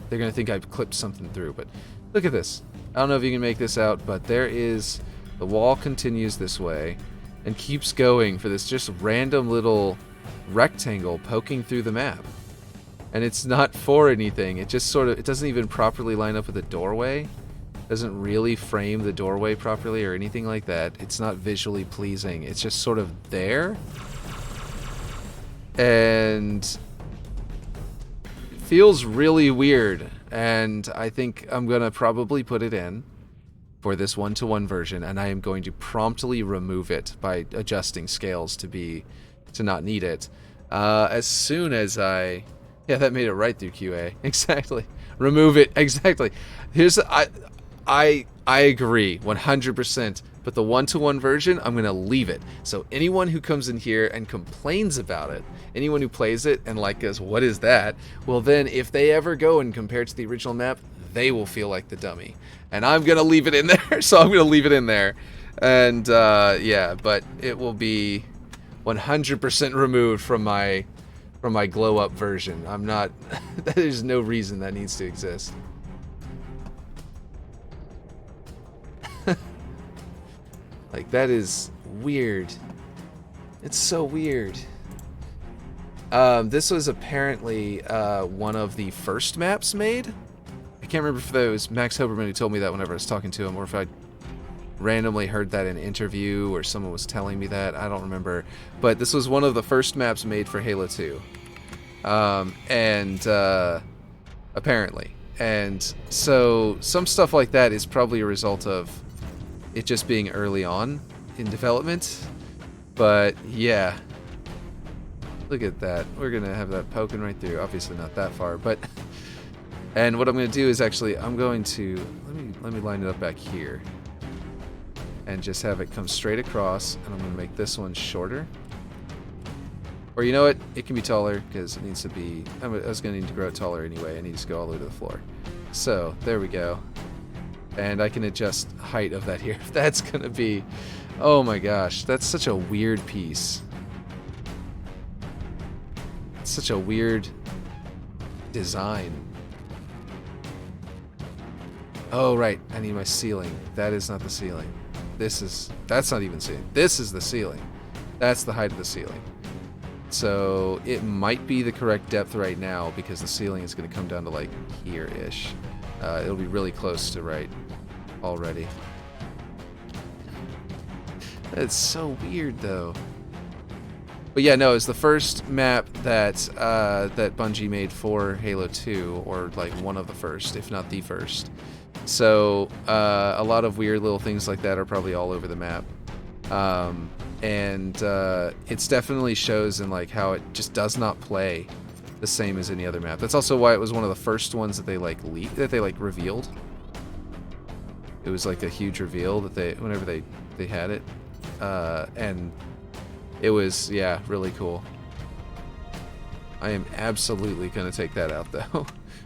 They're going to think I've clipped something through. But look at this. I don't know if you can make this out, but there is... The wall continues this way and keeps going for this just random little rectangle poking through the map. And it's not for anything. It just sort of... It doesn't even properly line up with the doorway. Doesn't really frame the doorway properly or anything like that. It's not visually pleasing. It's just sort of there. And it feels really weird. And I think I'm going to probably put it in for this one-to-one version. And I am going to promptly remove it by adjusting scales to not need it. As soon as I... Yeah, that made it right through QA. Exactly. Remove it. Exactly. Here's... I agree 100%, but the one-to-one version, I'm going to leave it. So anyone who comes in here and complains about it, anyone who plays it and like goes, what is that? Well then, if they ever go and compare it to the original map, they will feel like the dummy. And I'm going to leave it in there, so I'm going to leave it in there. And yeah, but it will be 100% removed from my glow-up version. I'm not... There's no reason that needs to exist. Like, that is weird. It's so weird. This was apparently one of the first maps made. I can't remember if it was Max Hoberman who told me that whenever I was talking to him, or if I randomly heard that in an interview or someone was telling me that. I don't remember. But this was one of the first maps made for Halo 2. Apparently. And so some stuff like that is probably a result of it just being early on in development. But yeah, look at that. We're gonna have that poking right through. Obviously not that far, but and what I'm gonna do is actually I'm going to let me line it up back here and just have it come straight across, and I'm gonna make this one shorter. Or you know what? It can be taller because it needs to be... I was going to need to grow it taller anyway. I need to go all the way to the floor. So, there we go. And I can adjust height of that here. That's going to be... Oh my gosh. That's such a weird piece. It's such a weird design. Oh, right. I need my ceiling. That is not the ceiling. That's not even ceiling. This is the ceiling. That's the height of the ceiling. So it might be the correct depth right now because the ceiling is going to come down to like here-ish. It'll be really close to right already. That's so weird though. But yeah, no, it's the first map that that Bungie made for Halo 2, or like one of the first, if not the first. So a lot of weird little things like that are probably all over the map. And it's definitely shows in like how it just does not play the same as any other map. That's also why it was one of the first ones that they like revealed. It was like a huge reveal that whenever they had it, and it was, yeah, really cool. I am absolutely gonna take that out though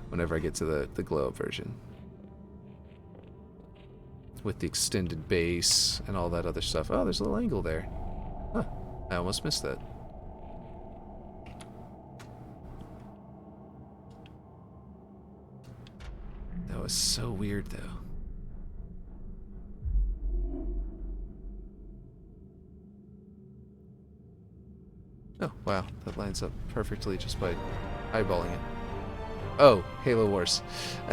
whenever I get to the glow up version. With the extended base and all that other stuff. Oh, there's a little angle there. Huh. I almost missed that. looks so weird, though. Oh, wow. That lines up perfectly just by eyeballing it. Oh, Halo Wars.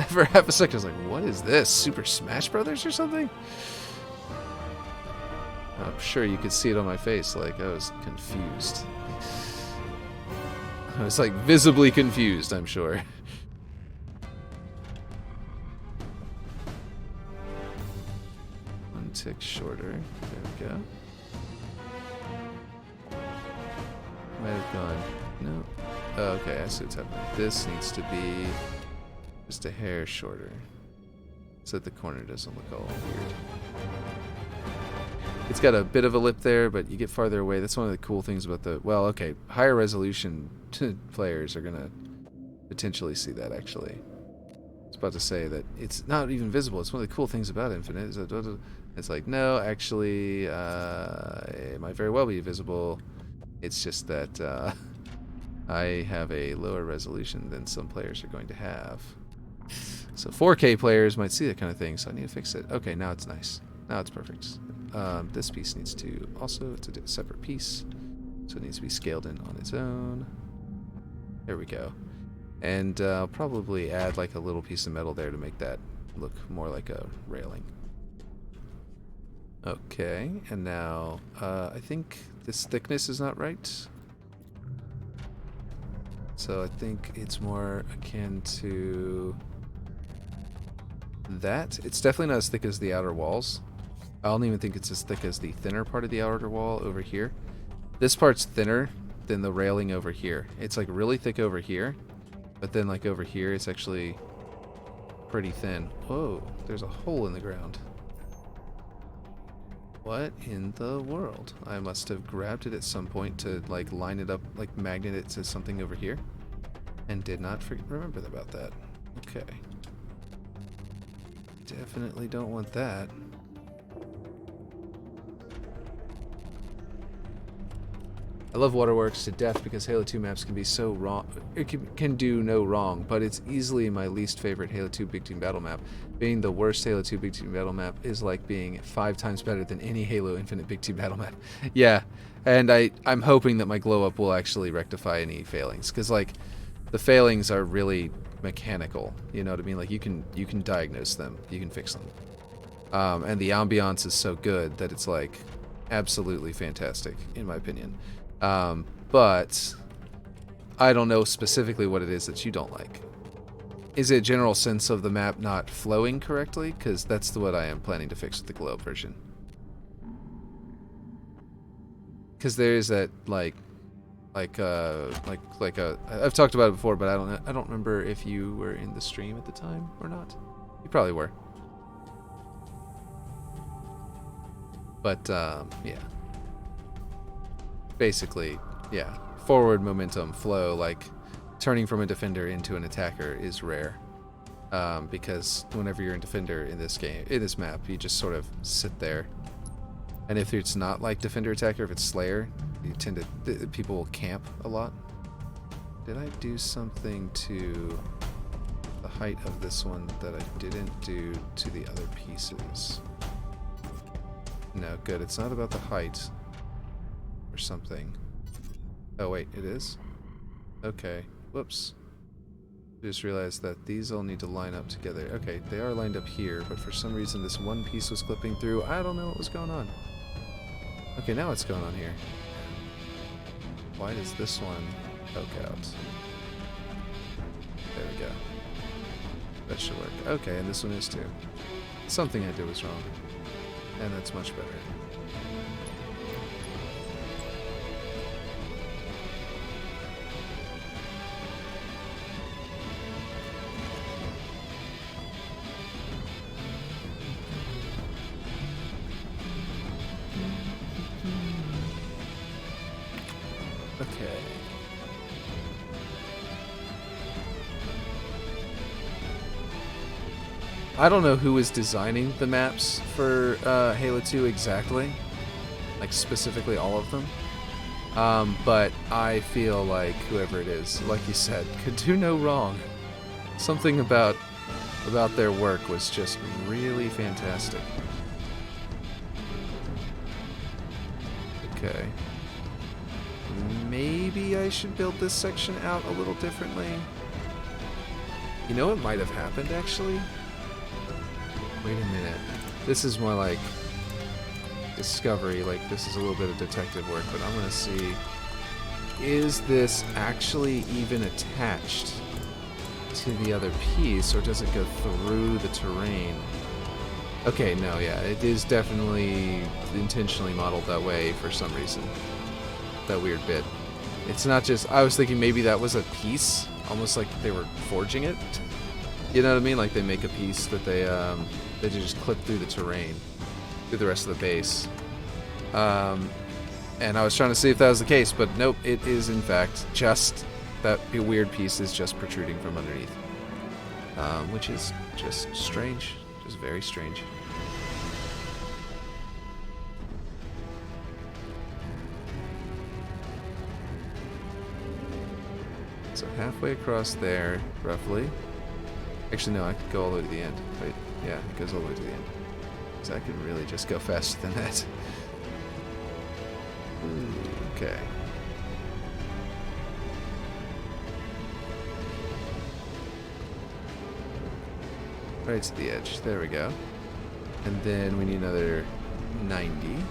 For half a second, I was like, what is this? Super Smash Brothers or something? I'm sure you could see it on my face. Like, I was confused. I was, like, visibly confused, I'm sure. One tick shorter. There we go. Might have gone. No. Oh, okay, I see what's happening. This needs to be just a hair shorter, so that the corner doesn't look all weird. It's got a bit of a lip there, but you get farther away. That's one of the cool things about the... Well, okay, higher resolution players are going to potentially see that, actually. I was about to say that it's not even visible. It's one of the cool things about Infinite. Is that it's like, no, actually, it might very well be visible. It's just that I have a lower resolution than some players are going to have. So 4K players might see that kind of thing, so I need to fix it. Okay, now it's nice. Now it's perfect. This piece needs to also, it's a separate piece, so it needs to be scaled in on its own. There we go. And I'll probably add like a little piece of metal there to make that look more like a railing. Okay, and now I think this thickness is not right. So I think it's more akin to that. It's definitely not as thick as the outer walls. I don't even think it's as thick as the thinner part of the outer wall over here. This part's thinner than the railing over here. It's like really thick over here, but then like over here it's actually pretty thin. Whoa, there's a hole in the ground. What in the world? I must have grabbed it at some point to like line it up, like magnet it to something over here, and did not remember about that. Okay. Definitely don't want that. I love Waterworks to death because Halo 2 maps can be so wrong. It can do no wrong, but it's easily my least favorite Halo 2 Big Team Battle map. Being the worst Halo 2 Big Team Battle map is like being 5 times better than any Halo Infinite Big Team Battle map. Yeah, and I'm hoping that my glow up will actually rectify any failings, because like the failings are really mechanical. You know what I mean? Like you can diagnose them, you can fix them, and the ambiance is so good that it's like absolutely fantastic in my opinion. But I don't know specifically what it is that you don't like. Is it a general sense of the map not flowing correctly? Because that's what I am planning to fix with the globe version. Because there is that I've talked about it before, but I don't remember if you were in the stream at the time or not. You probably were. But yeah. Basically, yeah, forward momentum flow, like turning from a defender into an attacker is rare, because whenever you're a defender in this game, in this map, you just sort of sit there, and if it's not like defender attacker, if it's slayer, you tend to people will camp a lot. Did I do something to the height of this one that I didn't do to the other pieces? No, good. It's not about the height. Or something. Oh wait, it is? Okay. Whoops. Just realized that these all need to line up together. Okay, they are lined up here, but for some reason this one piece was clipping through. I don't know what was going on. Okay, now what's going on here? Why does this one poke out? There we go. That should work. Okay, and this one is too. Something I did was wrong. And that's much better. Okay. I don't know who is designing the maps for Halo 2 exactly, like specifically all of them, but I feel like whoever it is, like you said, could do no wrong. Something about about their work was just really fantastic. Okay. Maybe I should build this section out a little differently. You know what might have happened, actually? Wait a minute. This is more like discovery, like this is a little bit of detective work, but I'm gonna see, is this actually even attached to the other piece, or does it go through the terrain? Okay, no, yeah, it is definitely intentionally modeled that way for some reason. That weird bit. It's not just, I was thinking maybe that was a piece, almost like they were forging it. You know what I mean? Like they make a piece that they just clip through the terrain, through the rest of the base. And I was trying to see if that was the case, but nope, it is in fact just that weird piece is just protruding from underneath. Which is just strange, just very strange. So halfway across there, roughly. Actually, no, I could go all the way to the end. Wait, yeah, it goes all the way to the end. Because I can really just go faster than that. Okay. Right to the edge. There we go. And then we need another 90.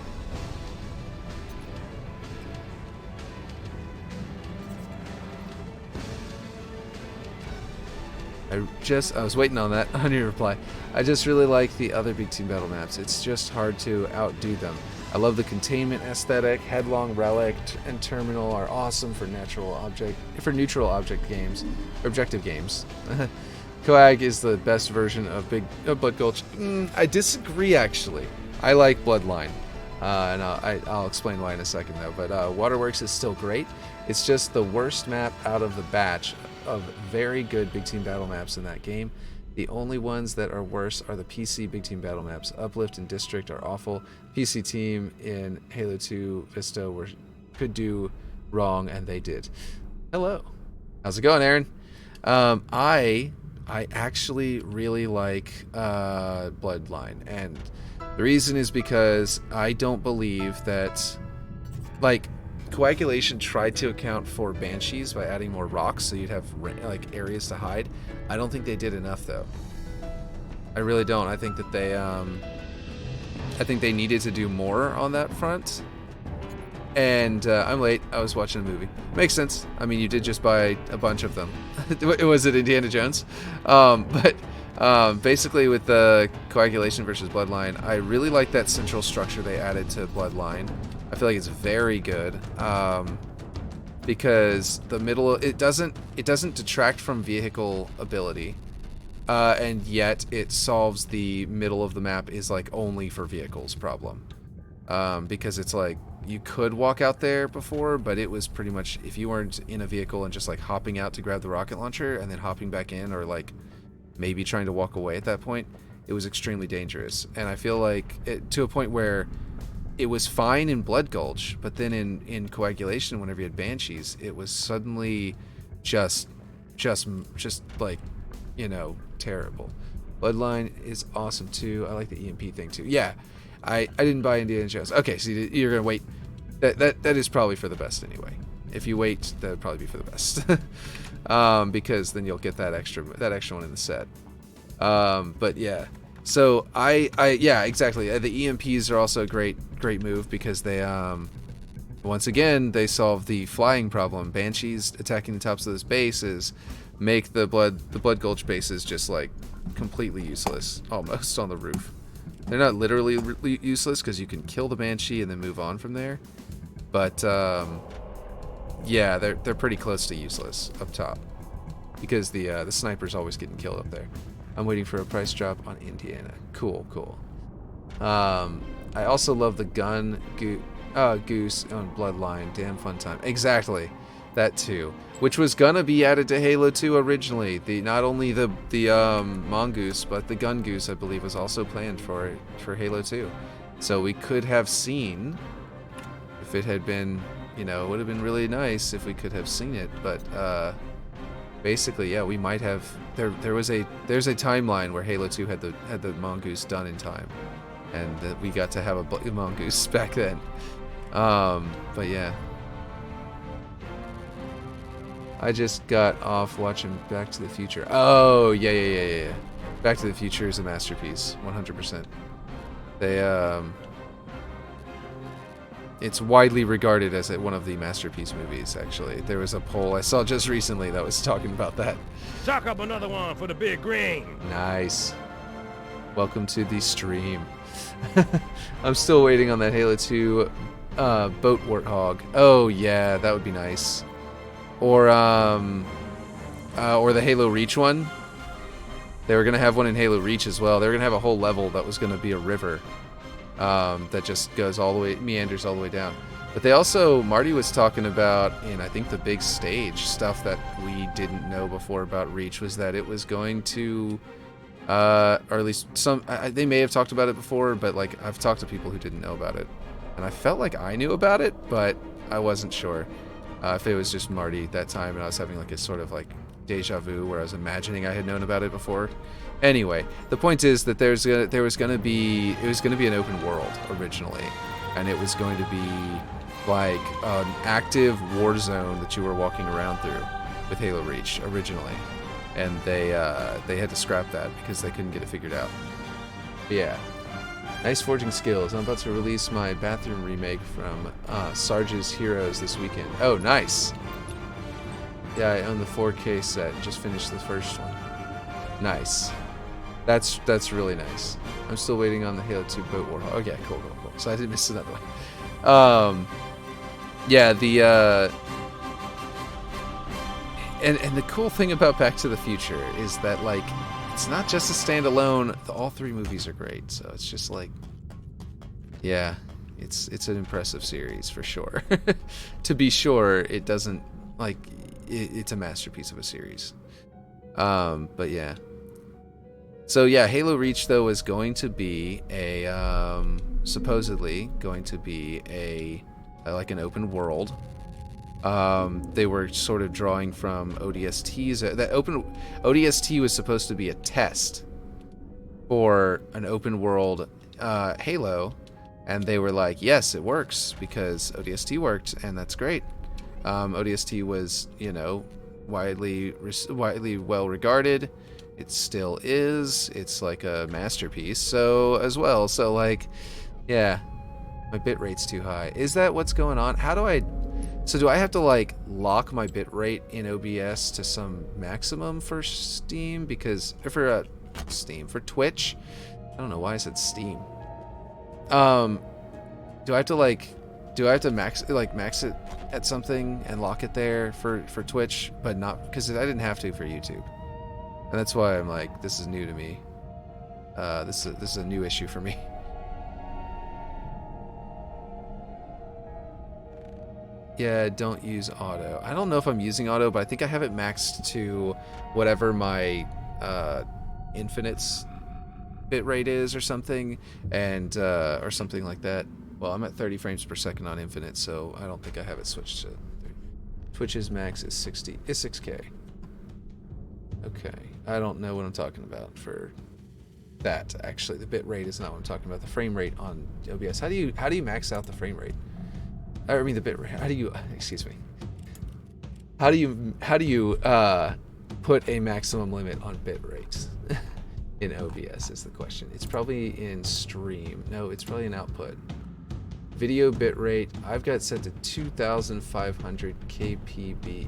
I was waiting on that, on your reply. I just really like the other Big Team Battle maps. It's just hard to outdo them. I love the containment aesthetic. Headlong, Relic, and Terminal are awesome for neutral object games, or objective games. Coag is the best version of Blood Gulch. I disagree, actually. I like Bloodline, and I'll explain why in a second, though. But Waterworks is still great. It's just the worst map out of the batch of very good Big Team Battle maps in that game. The only ones that are worse are the PC Big Team Battle maps. Uplift and District are awful. PC Team in Halo 2 Vista could do wrong, and they did. Hello. How's it going, Aaron? I actually really like Bloodline, and the reason is because I don't believe that, like, Coagulation tried to account for Banshees by adding more rocks, so you'd have like areas to hide. I don't think they did enough, though. I really don't. I think that they needed to do more on that front. And I'm late. I was watching a movie. Makes sense. I mean, you did just buy a bunch of them. Was it Indiana Jones? But basically, with the Coagulation versus Bloodline, I really like that central structure they added to Bloodline. I feel like it's very good, because the middle, it doesn't detract from vehicle ability, and yet it solves the middle of the map is like only for vehicles problem, because it's like you could walk out there before, but it was pretty much if you weren't in a vehicle and just like hopping out to grab the rocket launcher and then hopping back in, or like maybe trying to walk away at that point, it was extremely dangerous. And I feel like to a point where it was fine in Blood Gulch, but then in Coagulation, whenever you had Banshees, it was suddenly just like, you know, terrible. Bloodline is awesome too. I like the EMP thing too. Yeah, I didn't buy Indiana Jones. Okay, so you're gonna wait. That is probably for the best anyway. If you wait, that would probably be for the best, because then you'll get that extra one in the set. But yeah. So yeah, exactly. The EMPs are also a great move because they once again they solve the flying problem. Banshees attacking the tops of those bases make the Blood Gulch bases just like completely useless, almost on the roof. They're not literally useless because you can kill the Banshee and then move on from there, but yeah, they're pretty close to useless up top because the sniper's always getting killed up there. I'm waiting for a price drop on Indiana. Cool. I also love the gun goose on Bloodline. Damn fun time. Exactly, that too. Which was gonna be added to Halo 2 originally. Not only the mongoose, but the gun goose, I believe, was also planned for Halo 2. So we could have seen, if it had been, you know, it would have been really nice if we could have seen it. But basically, yeah, we might have. There's a timeline where Halo 2 had the mongoose done in time, and that we got to have a mongoose back then. But yeah. I just got off watching Back to the Future. Oh, yeah. Back to the Future is a masterpiece, 100%. It's widely regarded as one of the masterpiece movies, actually. There was a poll I saw just recently that was talking about that. Chalk up another one for the big green. Nice. Welcome to the stream. I'm still waiting on that Halo 2 boat warthog. Oh, yeah, that would be nice. Or the Halo Reach one. They were gonna have one in Halo Reach as well. They were gonna have a whole level that was gonna be a river that just goes all the way, meanders all the way down. But they also, Marty was talking about in I think the big stage stuff that we didn't know before about Reach was that it was going to, or at least some. They may have talked about it before, but like I've talked to people who didn't know about it, and I felt like I knew about it, but I wasn't sure. If it was just Marty that time and I was having like a sort of like deja vu where I was imagining I had known about it before. Anyway, the point is that it was going to be an open world originally, and it was going to be like an active war zone that you were walking around through with Halo Reach originally, and they had to scrap that because they couldn't get it figured out. But yeah. Nice forging skills. I'm about to release my bathroom remake from Sarge's Heroes this weekend. Oh, nice. Yeah, I own the 4K set and just finished the first one. Nice. That's really nice. I'm still waiting on the Halo 2 boat warthog. Okay, cool. So I didn't miss another one. Yeah, and the cool thing about Back to the Future is that like it's not just a standalone. All three movies are great, so it's just like, yeah, it's an impressive series for sure. To be sure, it doesn't like it's a masterpiece of a series. But yeah. So yeah, Halo Reach though is going to be a supposedly going to be a like an open world. They were sort of drawing from ODSTs. That ODST was supposed to be a test for an open world Halo, and they were like, yes, it works because ODST worked, and that's great. ODST was, widely well regarded. It still is. It's like a masterpiece. So as well. So like, yeah, my bit rate's too high. Is that what's going on? How do I? So do I have to like lock my bitrate in OBS to some maximum for Steam? Because for Twitch, I don't know why I said Steam. Do I have to max it at something and lock it there for Twitch, but not because I didn't have to for YouTube, and that's why I'm like, this is new to me. This is a new issue for me. Yeah, don't use auto. I don't know if I'm using auto, but I think I have it maxed to whatever my infinite's bitrate is or something, and or something like that. Well, I'm at 30 frames per second on infinite, so I don't think I have it switched to. Twitch's max is 6K. Okay, I don't know what I'm talking about for that. Actually, the bitrate is not what I'm talking about. The frame rate on OBS. How do you max out the frame rate? I mean the bit rate. How do you put a maximum limit on bit rates in OBS is the question. It's probably in stream. No, it's probably in output. Video bit rate, I've got set to 2500 kbps.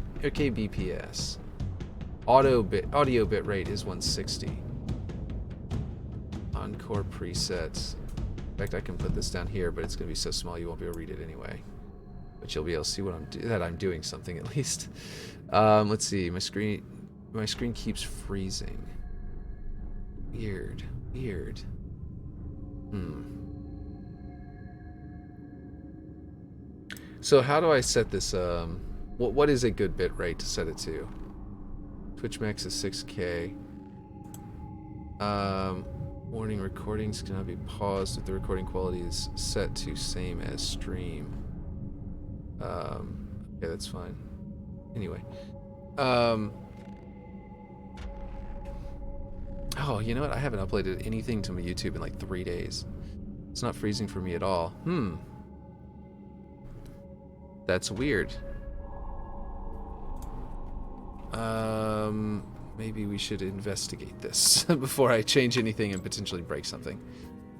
Audio bit rate is 160. Encore presets. In fact, I can put this down here, but it's going to be so small you won't be able to read it anyway. But you'll be able to see what I'm doing something at least. Let's see. My screen keeps freezing. Weird. So how do I set this? What is a good bit rate to set it to? Twitch max is 6K. Warning: recordings cannot be paused if the recording quality is set to same as stream. Okay, that's fine. Anyway, Oh, you know what? I haven't uploaded anything to my YouTube in like 3 days. It's not freezing for me at all. That's weird. Maybe we should investigate this before I change anything and potentially break something.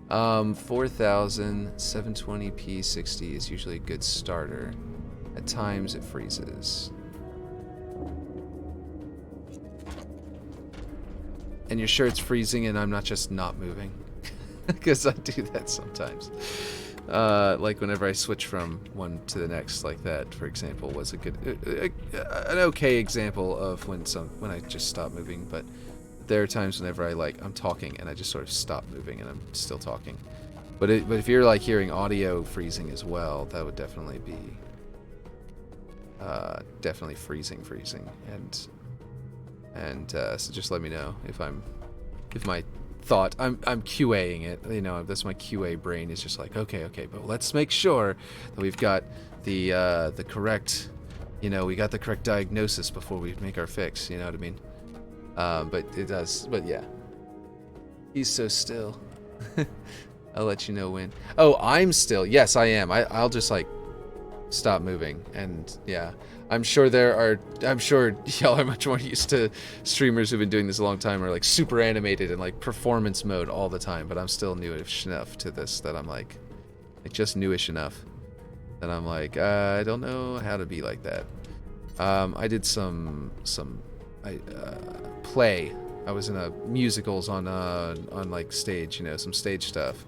4000, 720p 60 is usually a good starter. At times it freezes. And you're sure it's freezing and I'm not just not moving? Because I do that sometimes. Like whenever I switch from one to the next, like that, for example, was a good, an okay example of when I just stop moving. But there are times whenever I'm talking and I just sort of stop moving and I'm still talking. But if you're like hearing audio freezing as well, that would definitely be definitely freezing, and so just let me know if my thought, I'm QAing it, you know, that's my QA brain is just like, okay, but let's make sure that we've got the correct, you know, we got the correct diagnosis before we make our fix, you know what I mean? But it does, but yeah. He's so still. I'll let you know when. Oh, I'm still. Yes, I am. I'll just like stop moving, and yeah. I'm sure y'all are much more used to streamers who've been doing this a long time, or like super animated and like performance mode all the time, but I'm still newish enough to this that I'm like just newish enough that I'm like, I don't know how to be like that. I did some play. I was in a musicals on like stage, you know, some stage stuff.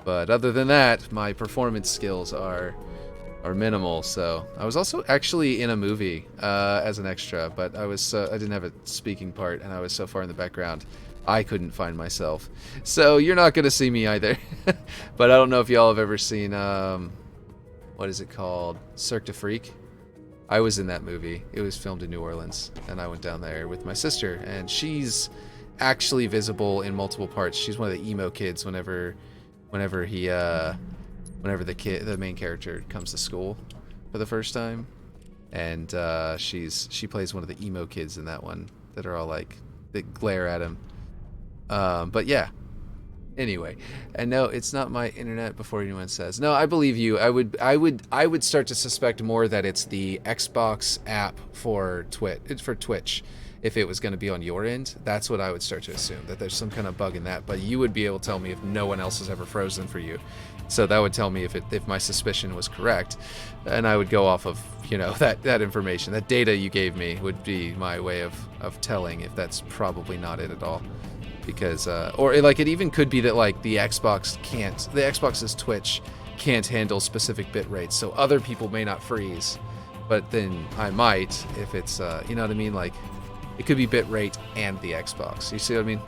But other than that, my performance skills are minimal. So I was also actually in a movie as an extra, but I didn't have a speaking part, and I was so far in the background I couldn't find myself. So you're not gonna see me either. But I don't know if y'all have ever seen what is it called? Cirque du Freak. I was in that movie. It was filmed in New Orleans, and I went down there with my sister, and she's actually visible in multiple parts. She's one of the emo kids whenever the main character comes to school for the first time, and she plays one of the emo kids in that one that are all like, that glare at him. But yeah. Anyway, and no, it's not my internet before anyone says. No, I believe you. I would start to suspect more that it's the Xbox app for Twitch. If it was going to be on your end, that's what I would start to assume, that there's some kind of bug in that. But you would be able to tell me if no one else has ever frozen for you. So that would tell me if my suspicion was correct, and I would go off of, you know, that information, that data you gave me would be my way of telling if that's probably not it at all. Because or like it even could be that like the Xbox's Twitch can't handle specific bit rates, so other people may not freeze, but then I might if it's you know what I mean, like it could be bit rate and the Xbox, you see what I mean?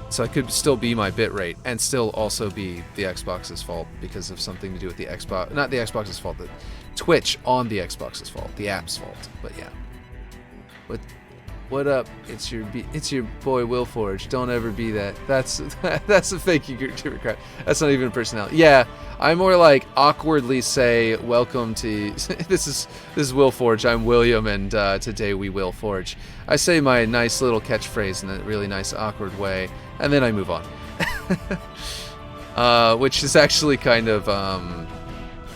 So it could still be my bit rate and still also be the Xbox's fault because of something to do with the Xbox, not the Xbox's fault, the Twitch on the Xbox's fault, the app's fault. But yeah. What up? It's your boy Will Forge. Don't ever be that. That's a fake YouTuber crap. That's not even a personality. Yeah, I more like awkwardly say welcome to this is Will Forge. I'm William, and today we will forge. I say my nice little catchphrase in a really nice awkward way, and then I move on. Which is actually kind of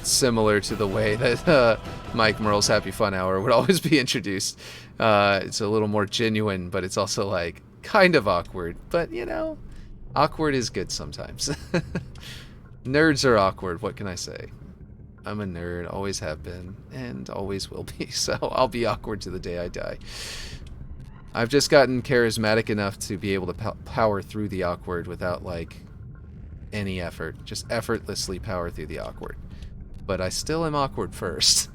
similar to the way that Mike Merle's Happy Fun Hour would always be introduced. It's a little more genuine, but it's also like kind of awkward. But you know, awkward is good sometimes. Nerds are awkward. What can I say? I'm a nerd, always have been, and always will be. So I'll be awkward to the day I die. I've just gotten charismatic enough to be able to power through the awkward without like any effort. Just effortlessly power through the awkward. But I still am awkward first.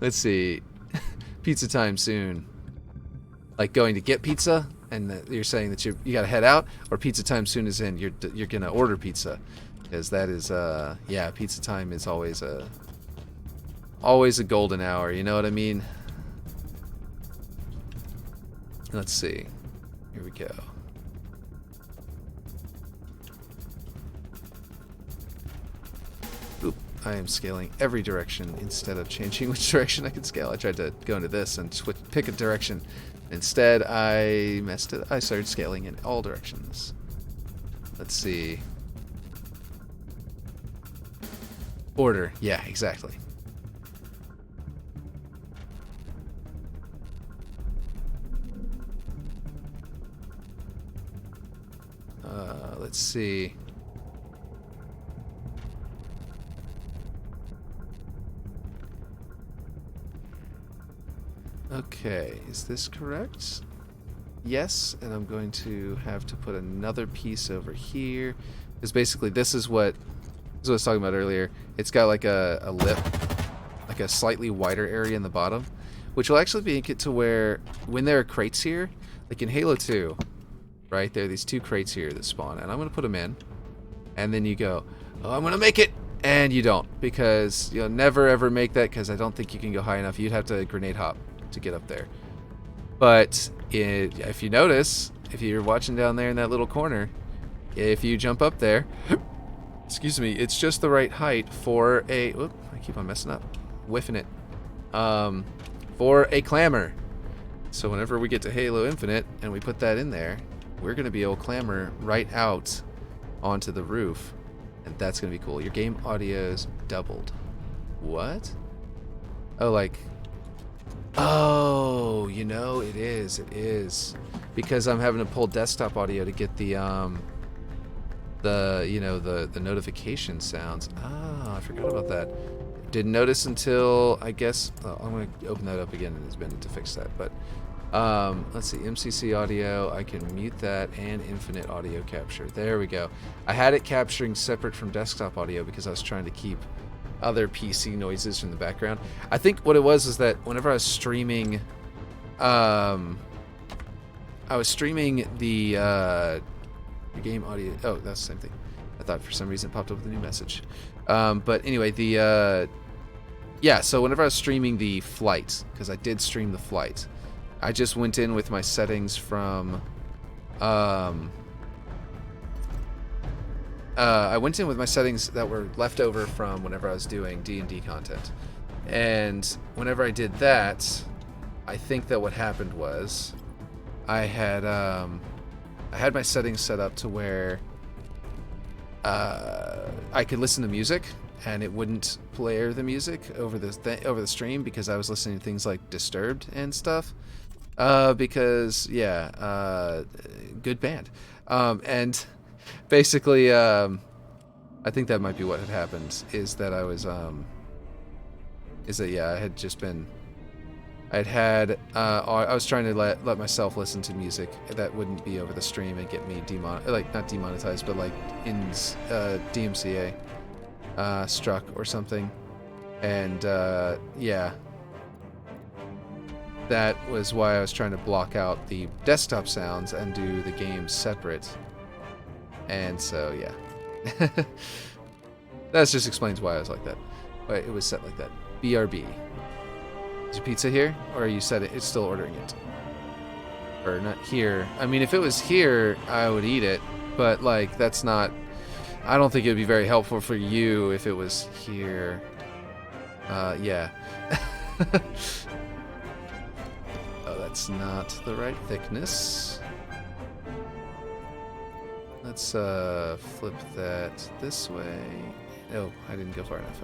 Let's see. Pizza time soon. Like going to get pizza, and you're saying that you gotta head out, or pizza time soon is in. You're gonna order pizza, because that is yeah, pizza time is always a golden hour. You know what I mean? Let's see. Here we go. Oop. I am scaling every direction instead of changing which direction I can scale. I tried to go into this and pick a direction, Instead, I messed it. I started scaling in all directions. Let's see. Order. Yeah, exactly. Let's see. Okay, is this correct? Yes, and I'm going to have to put another piece over here. Because basically this is what I was talking about earlier. It's got like a lip, like a slightly wider area in the bottom, which will actually make it to where when there are crates here, like in Halo 2, right, there are these 2 crates here that spawn, and I'm going to put them in, and then you go, oh, I'm going to make it, and you don't, because you'll never ever make that, because I don't think you can go high enough. You'd have to grenade hop to get up there. But if you notice, if you're watching down there in that little corner, if you jump up there, excuse me, it's just the right height for a, whoop, I keep on messing up, whiffing it, for a clamor. So whenever we get to Halo Infinite and we put that in there, we're going to be able to clamor right out onto the roof, and that's going to be cool. Your game audio's doubled. What? Oh, like, oh, you know, it is because I'm having to pull desktop audio to get the you know, the notification sounds. Ah, I forgot about that. Didn't notice until, I guess, I'm going to open that up again in this minute to fix that. But let's see, MCC audio, I can mute that, and infinite audio capture. There we go. I had it capturing separate from desktop audio because I was trying to keep other PC noises from the background. I think what it was is that whenever I was streaming, the game audio. Oh, that's the same thing. I thought for some reason it popped up with a new message. But anyway, yeah. So whenever I was streaming the flight, because I did stream the flight, I just went in with my settings from. I went in with my settings that were left over from whenever I was doing D&D content, and whenever I did that, I think that what happened was I had my settings set up to where I could listen to music and it wouldn't play the music over the stream because I was listening to things like Disturbed and stuff. Because yeah, good band. And basically, I think that might be what had happened. Is that I was yeah, I had just been. I was trying to let myself listen to music that wouldn't be over the stream and get me not demonetized, but like in DMCA struck or something, and yeah, that was why I was trying to block out the desktop sounds and do the games separate, and so yeah, that just explains why I was like that. Why it was set like that. BRB. Is your pizza here? Or you said it's still ordering it? Or not here. I mean, if it was here, I would eat it. But, like, that's not... I don't think it would be very helpful for you if it was here. Yeah. Oh, that's not the right thickness. Let's, flip that this way. Oh, I didn't go far enough.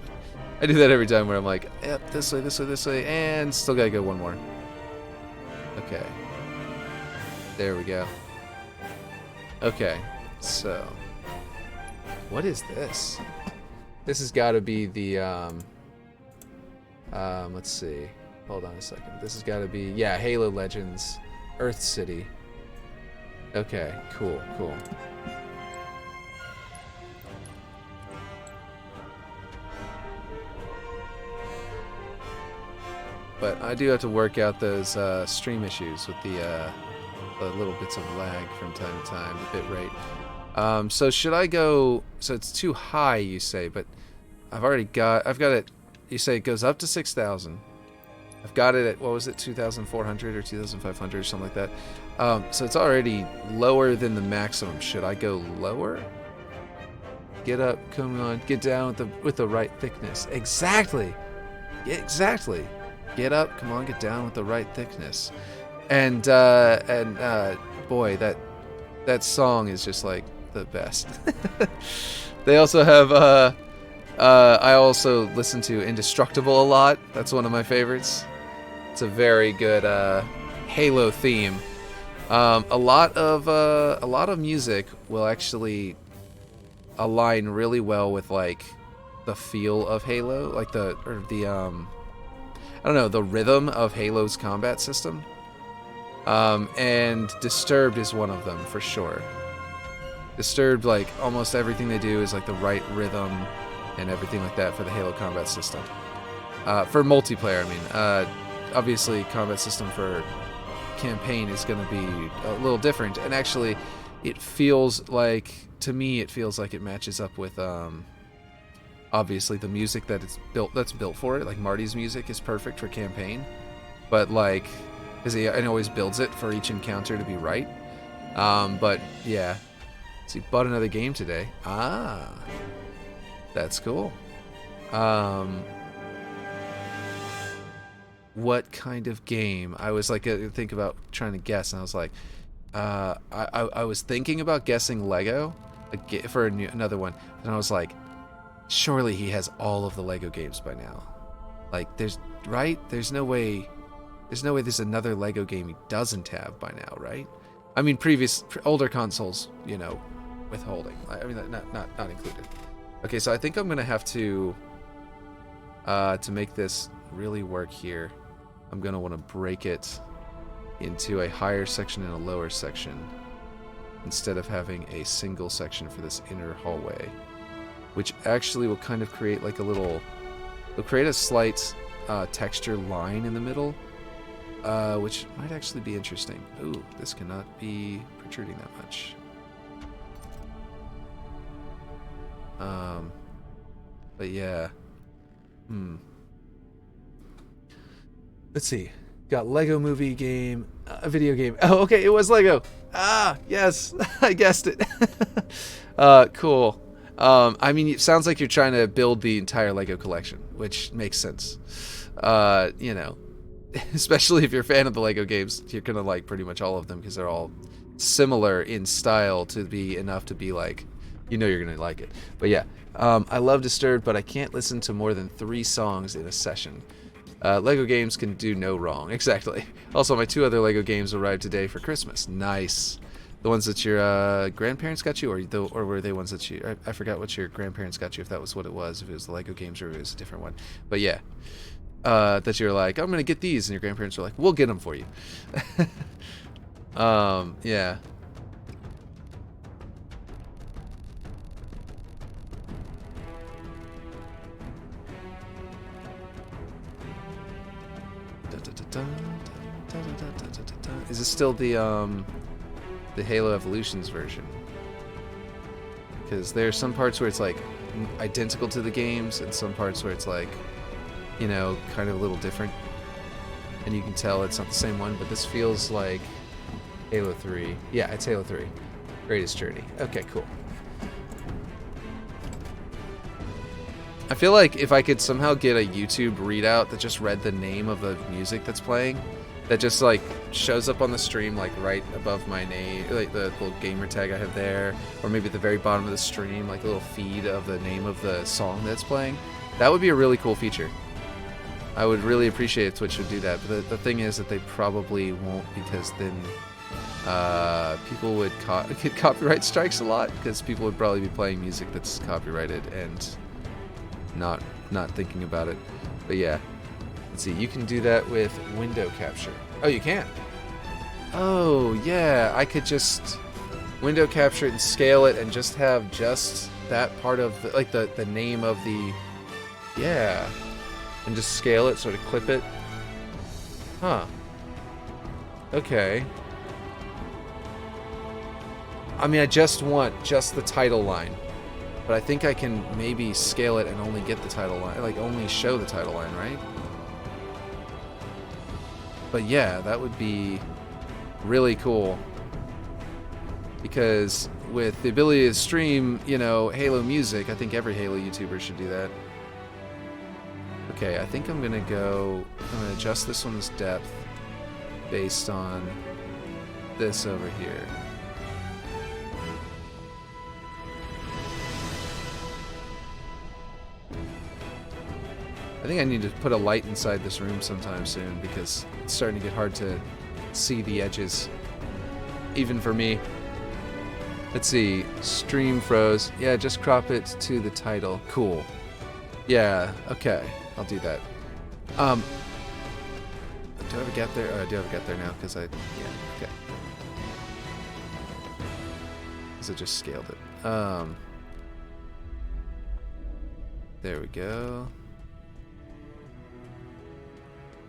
I do that every time where I'm like, yep, this way, this way, this way, and still gotta go one more. Okay. There we go. Okay, so. What is this? This has gotta be the, let's see. Hold on a second. This has gotta be, yeah, Halo Legends, Earth City. Okay, cool, cool. But I do have to work out those stream issues with the little bits of lag from time to time, the bit rate. So should I go? So it's too high, you say, but I've got it. You say it goes up to 6,000. I've got it at, what was it, 2,400 or 2,500 or something like that. So it's already lower than the maximum. Should I go lower? Get up, come on, get down with the right thickness. Exactly. Exactly. Get up, come on, get down with the right thickness. And boy, that song is just like the best. They also have I also listen to Indestructible a lot. That's one of my favorites. It's a very good Halo theme. A lot of music will actually align really well with like the feel of Halo, like the I don't know, the rhythm of Halo's combat system. And Disturbed is one of them for sure. Disturbed, like almost everything they do is like the right rhythm and everything like that for the Halo combat system. For multiplayer, I mean, obviously combat system for campaign is going to be a little different, and actually it feels like, to me, it feels like it matches up with obviously the music that's built for it. Like Marty's music is perfect for campaign, but like because he always builds it for each encounter to be right. But yeah, so he bought another game today. That's cool. What kind of game? I was like, think about trying to guess, and I was like, I was thinking about guessing Lego for another one, and I was like, surely he has all of the Lego games by now. Like, there's no way there's another Lego game he doesn't have by now, right? I mean, older consoles, you know, withholding. I mean, not included. Okay, so I think I'm gonna have to make this really work here, I'm gonna want to break it into a higher section and a lower section instead of having a single section for this inner hallway, which actually will kind of create like it'll create a slight texture line in the middle, which might actually be interesting. Ooh, this cannot be protruding that much. But yeah. Let's see. Got Lego movie game, a video game. Oh, okay, it was Lego. Yes, I guessed it. Cool. I mean, it sounds like you're trying to build the entire Lego collection, which makes sense. You know, especially if you're a fan of the Lego games, you're gonna like pretty much all of them because they're all similar in style to be enough to be like, you know, you're gonna like it. But yeah, I love Disturbed, but I can't listen to more than 3 songs in a session. Lego games can do no wrong. Exactly. Also, my 2 other Lego games arrived today for Christmas. Nice. The ones that your grandparents got you, or were they ones that you... I forgot what your grandparents got you, if that was what it was, if it was the Lego games or if it was a different one. But yeah. That you're like, I'm going to get these, and your grandparents were like, we'll get them for you. Yeah. Is this still the Halo Evolutions version? Because there are some parts where it's like identical to the games, and some parts where it's like, you know, kind of a little different, and you can tell it's not the same one. But this feels like Halo 3. Yeah, it's Halo 3. Greatest Journey. Okay, cool. I feel like if I could somehow get a YouTube readout that just read the name of the music that's playing, that just like shows up on the stream like right above my name, like the little gamer tag I have there, or maybe at the very bottom of the stream, like a little feed of the name of the song that's playing, that would be a really cool feature. I would really appreciate if Twitch would do that, but the thing is that they probably won't, because then people would get copyright strikes a lot, because people would probably be playing music that's copyrighted and not thinking about it. But yeah, let's see, you can do that with window capture. Oh, you can. Oh yeah, I could just window capture it and scale it and just have just that part of the, like the name of the, yeah, and just scale it, sort of clip it. Huh. Okay. I mean, I just want just the title line. But I think I can maybe scale it and only get the title line, like only show the title line, right? But yeah, that would be really cool. Because with the ability to stream, you know, Halo music, I think every Halo YouTuber should do that. Okay, I think I'm gonna adjust this one's depth. based on this over here. I think I need to put a light inside this room sometime soon because it's starting to get hard to see the edges, even for me. Let's see, stream froze. Yeah, just crop it to the title. Cool. Yeah, okay, I'll do that. Do I have a gap there? Oh, I do have a gap there now because yeah, okay. Because I just scaled it. There we go.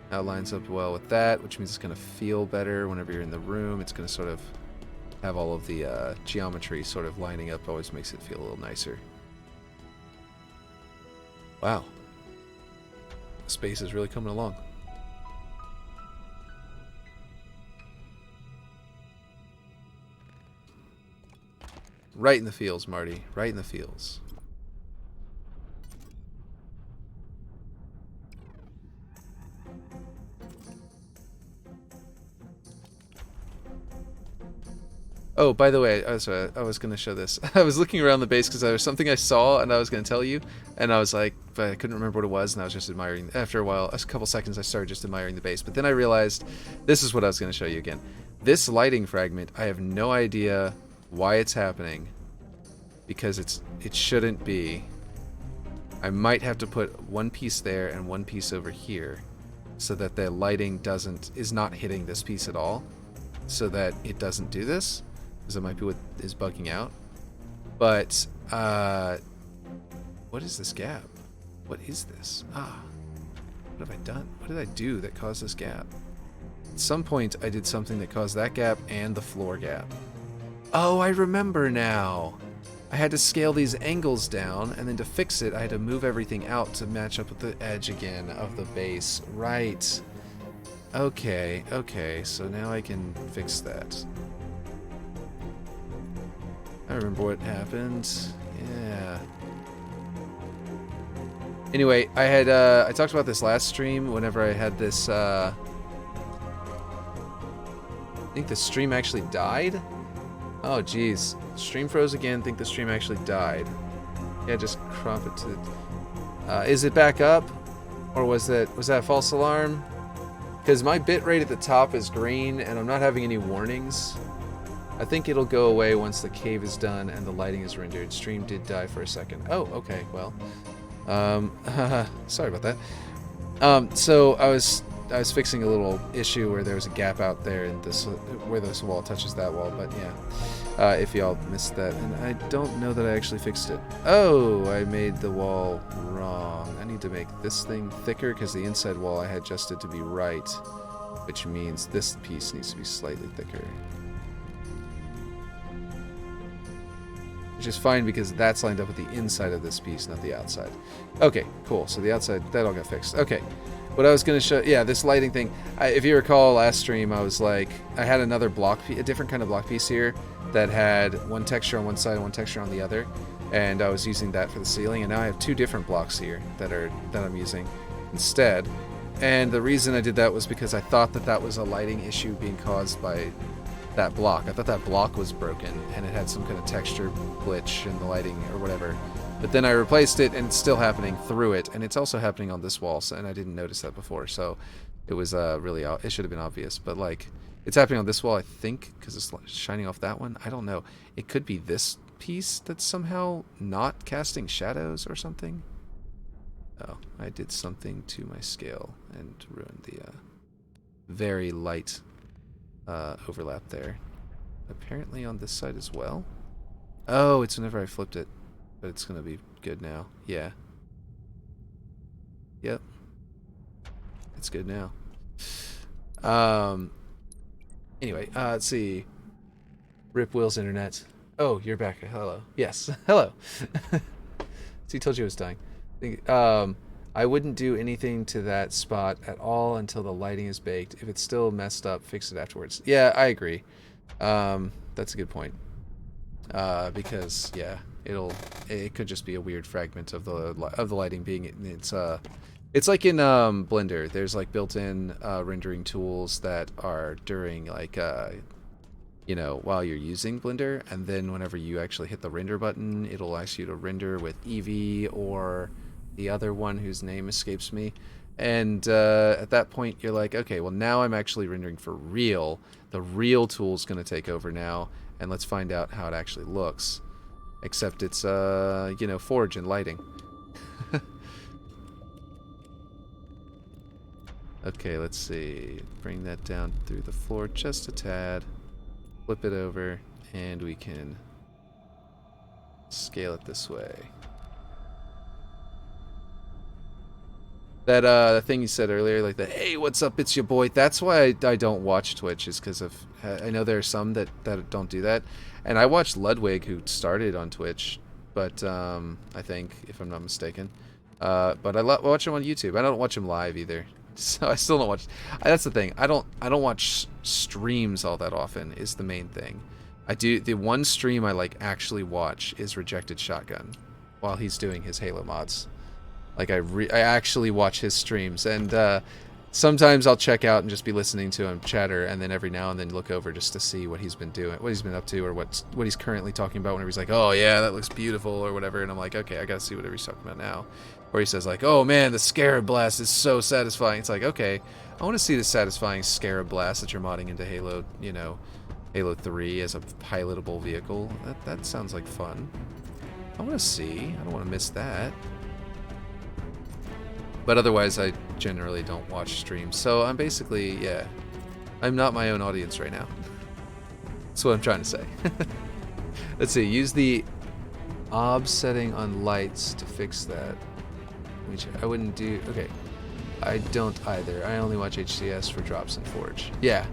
That lines up well with that, which means it's going to feel better whenever you're in the room. It's going to sort of have all of the geometry sort of lining up. Always makes it feel a little nicer. Wow. The space is really coming along. Right in the feels, Marty. Right in the feels. Oh, by the way, I was going to show this. I was looking around the base because there was something I saw and I was going to tell you, and I was like, but I couldn't remember what it was, and I was just admiring. After a while, a couple seconds, I started just admiring the base, but then I realized this is what I was going to show you again. This lighting fragment, I have no idea why it's happening, because it shouldn't be. I might have to put one piece there and one piece over here, so that the lighting is not hitting this piece at all, so that it doesn't do this. Because it might be what is bugging out. But, what is this gap? What is this? What have I done? What did I do that caused this gap? At some point, I did something that caused that gap and the floor gap. Oh, I remember now! I had to scale these angles down, and then to fix it, I had to move everything out to match up with the edge again of the base. Right. Okay, so now I can fix that. I remember what happened. Yeah. Anyway, I talked about this last stream whenever I had this, I think the stream actually died? Oh, geez. Stream froze again, think the stream actually died. Yeah, just crop it to... is it back up? Or was that a false alarm? Because my bitrate at the top is green, and I'm not having any warnings. I think it'll go away once the cave is done and the lighting is rendered. Stream did die for a second. Oh, okay, well. Sorry about that. So I was fixing a little issue where there was a gap out there in this, where this wall touches that wall, but yeah. If y'all missed that. And I don't know that I actually fixed it. Oh, I made the wall wrong. I need to make this thing thicker because the inside wall I had adjusted to be right, which means this piece needs to be slightly thicker. Which is fine because that's lined up with the inside of this piece, not the outside. Okay, cool. So the outside, that all got fixed. Okay. What I was going to show, yeah, this lighting thing. If you recall last stream, I was like, I had another block piece, a different kind of block piece here that had one texture on one side and one texture on the other. And I was using that for the ceiling. And now I have two different blocks here that I'm using instead. And the reason I did that was because I thought that was a lighting issue being caused by that block. I thought that block was broken and it had some kind of texture glitch in the lighting or whatever. But then I replaced it and it's still happening through it, and it's also happening on this wall, so, and I didn't notice that before, so it was really, it should have been obvious. But like, it's happening on this wall, I think, because it's shining off that one. I don't know. It could be this piece that's somehow not casting shadows or something. Oh, I did something to my scale and ruined the very light overlap there. Apparently on this side as well. Oh, it's whenever I flipped it. But it's gonna be good now. Yeah. Yep. It's good now. Anyway, let's see. Rip Will's internet. Oh, you're back. Hello. Yes. Hello. So he told you it was dying. I wouldn't do anything to that spot at all until the lighting is baked. If it's still messed up, fix it afterwards. Yeah, I agree. That's a good point. Because yeah, it could just be a weird fragment of the lighting being its It's like in Blender. There's like built-in rendering tools that are during like you know, while you're using Blender, and then whenever you actually hit the render button, it'll ask you to render with Eevee or the other one whose name escapes me. And at that point, you're like, okay, well now I'm actually rendering for real. The real tool's going to take over now, and let's find out how it actually looks. Except it's, you know, Forge and lighting. Okay, let's see. Bring that down through the floor just a tad. Flip it over, and we can scale it this way. That thing you said earlier, like the "Hey, what's up? It's your boy." That's why I don't watch Twitch, is because of I know there are some that don't do that, and I watched Ludwig, who started on Twitch, but I think, if I'm not mistaken, but I watch him on YouTube. I don't watch him live either, so I still don't watch. That's the thing. I don't watch streams all that often. Is the main thing. I do the one stream I like actually watch is Rejected Shotgun, while he's doing his Halo mods. Like I actually watch his streams, and sometimes I'll check out and just be listening to him chatter, and then every now and then look over just to see what he's been doing, what he's been up to, or what he's currently talking about. Whenever he's like, "Oh yeah, that looks beautiful," or whatever, and I'm like, "Okay, I gotta see whatever he's talking about now." Or he says like, "Oh man, the Scarab Blast is so satisfying." It's like, okay, I want to see the satisfying Scarab Blast that you're modding into Halo, you know, Halo 3 as a pilotable vehicle. That sounds like fun. I want to see. I don't want to miss that. But otherwise, I generally don't watch streams. So I'm basically, yeah, I'm not my own audience right now. That's what I'm trying to say. Let's see, use the OB setting on lights to fix that. Which I wouldn't do. Okay, I don't either. I only watch HCS for drops in Forge. Yeah.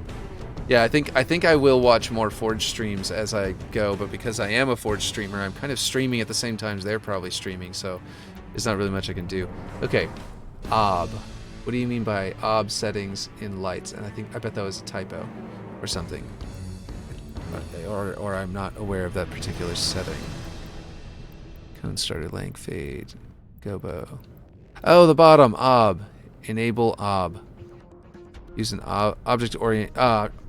Yeah, I think I will watch more Forge streams as I go, but because I am a Forge streamer, I'm kind of streaming at the same time as they're probably streaming, so there's not really much I can do. Okay. OB. What do you mean by OB settings in lights? And I bet that was a typo or something. Or I'm not aware of that particular setting. Cone starter length fade. Gobo. Oh, the bottom. OB. Enable OB. Use an object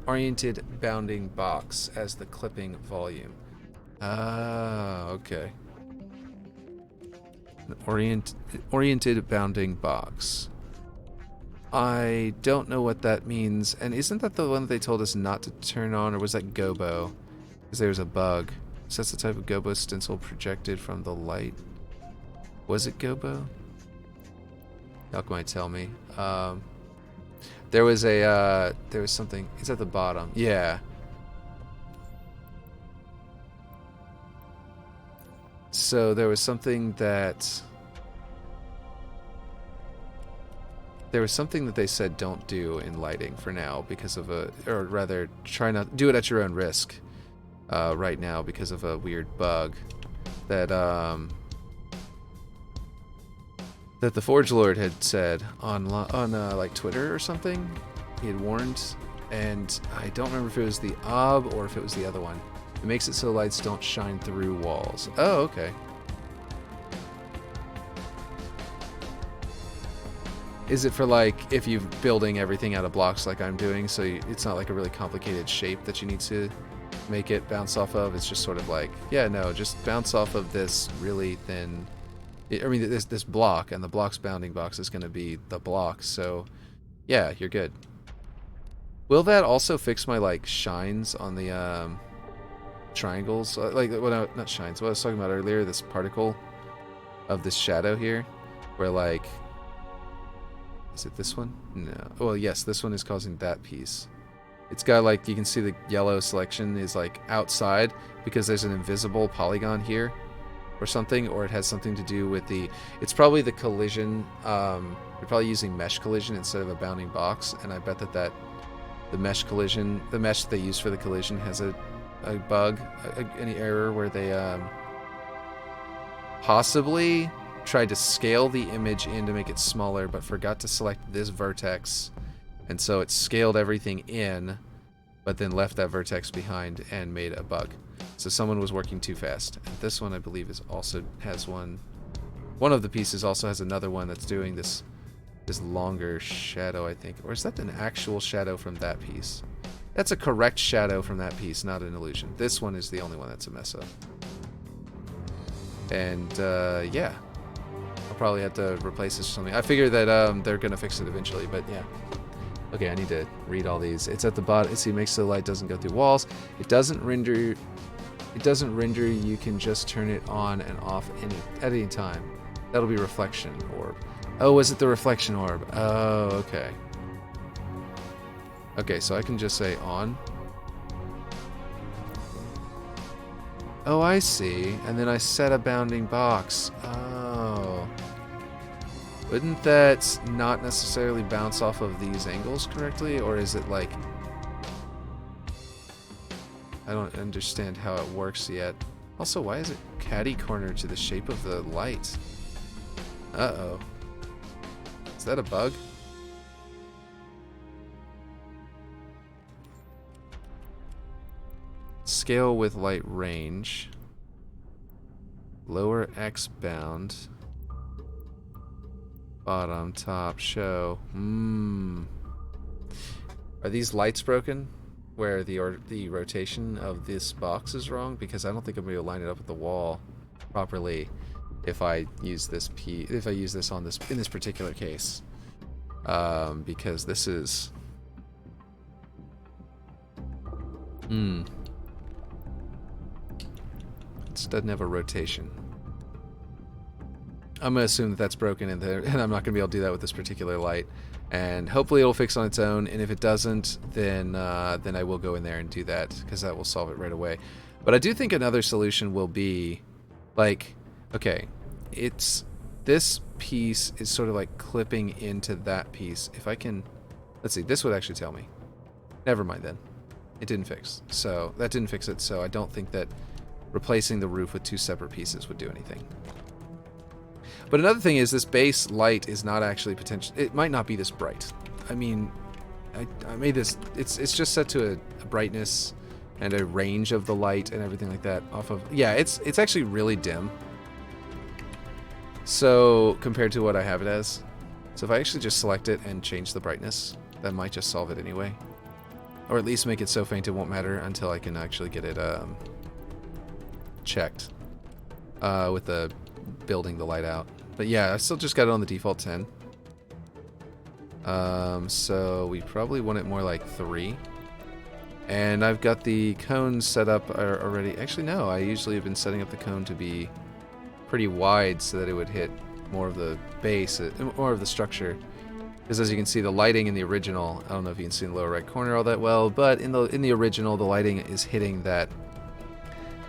oriented bounding box as the clipping volume. Ah, okay. Oriented bounding box. I don't know what that means. And isn't that the one that they told us not to turn on, or was that Gobo? Because there's a bug. So that's the type of Gobo stencil projected from the light. Was it Gobo? Y'all might tell me. There was something. It's at the bottom. Yeah. So there was something that they said don't do in lighting for now because of or rather try not do it at your own risk right now because of a weird bug that that the Forge Lord had said on like Twitter or something. He had warned, and I don't remember if it was the OB or if it was the other one. It makes it so lights don't shine through walls. Oh, okay. Is it for like if you're building everything out of blocks like I'm doing, so it's not like a really complicated shape that you need to make it bounce off of? It's just sort of like, yeah, no, just bounce off of this really thin. I mean, this block, and the block's bounding box is going to be the block. So, yeah, you're good. Will that also fix my like shines on the triangles? Like not shines. What I was talking about earlier, this particle of this shadow here, where like. Is it this one? No. Well, yes, this one is causing that piece. It's got like, you can see the yellow selection is like outside because there's an invisible polygon here or something, or it has something to do with it's probably the collision. You're probably using mesh collision instead of a bounding box, and I bet that the mesh collision, the mesh they use for the collision has a bug, any error where they possibly tried to scale the image in to make it smaller, but forgot to select this vertex, and so it scaled everything in, but then left that vertex behind and made a bug. So someone was working too fast. And this one, I believe, is also has one. One of the pieces also has another one that's doing this this longer shadow, I think. Or is that an actual shadow from that piece? That's a correct shadow from that piece, not an illusion. This one is the only one that's a mess up. And, yeah. I'll probably have to replace this or something. I figure that they're going to fix it eventually, but yeah. Okay, I need to read all these. It's at the bottom. See, it makes so the light doesn't go through walls. It doesn't render. It doesn't render. You can just turn it on and off at any time. That'll be reflection orb. Oh, was it the reflection orb? Oh, okay. Okay, so I can just say on. Oh, I see. And then I set a bounding box. Oh. Wouldn't that not necessarily bounce off of these angles correctly? Or is it like... I don't understand how it works yet. Also, why is it catty-corner to the shape of the light? Uh-oh. Is that a bug? Scale with light range. Lower X bound. Bottom, top, show. Are these lights broken? Where the rotation of this box is wrong? Because I don't think I'm going to line it up with the wall properly if I use this on this in this particular case. Because this is it doesn't have a rotation. I'm going to assume that that's broken in there, and I'm not going to be able to do that with this particular light. And hopefully it'll fix on its own, and if it doesn't, then I will go in there and do that, because that will solve it right away. But I do think another solution will be, like, okay, it's this piece is sort of like clipping into that piece. If I can, let's see, this would actually tell me. Never mind then. It didn't fix. So that didn't fix it, so I don't think that replacing the roof with two separate pieces would do anything. But another thing is this base light is not actually it might not be this bright. I mean, I made this, it's just set to a brightness and a range of the light and everything like that off of, yeah, it's actually really dim. So compared to what I have it as. So if I actually just select it and change the brightness, that might just solve it anyway. Or at least make it so faint it won't matter until I can actually get it checked with the building the light out. But yeah, I still just got it on the default 10. So we probably want it more like 3. And I've got the cone set up already. Actually, no, I usually have been setting up the cone to be pretty wide so that it would hit more of the base, more of the structure. Because as you can see, the lighting in the original, I don't know if you can see in the lower right corner all that well, but in the original, the lighting is hitting that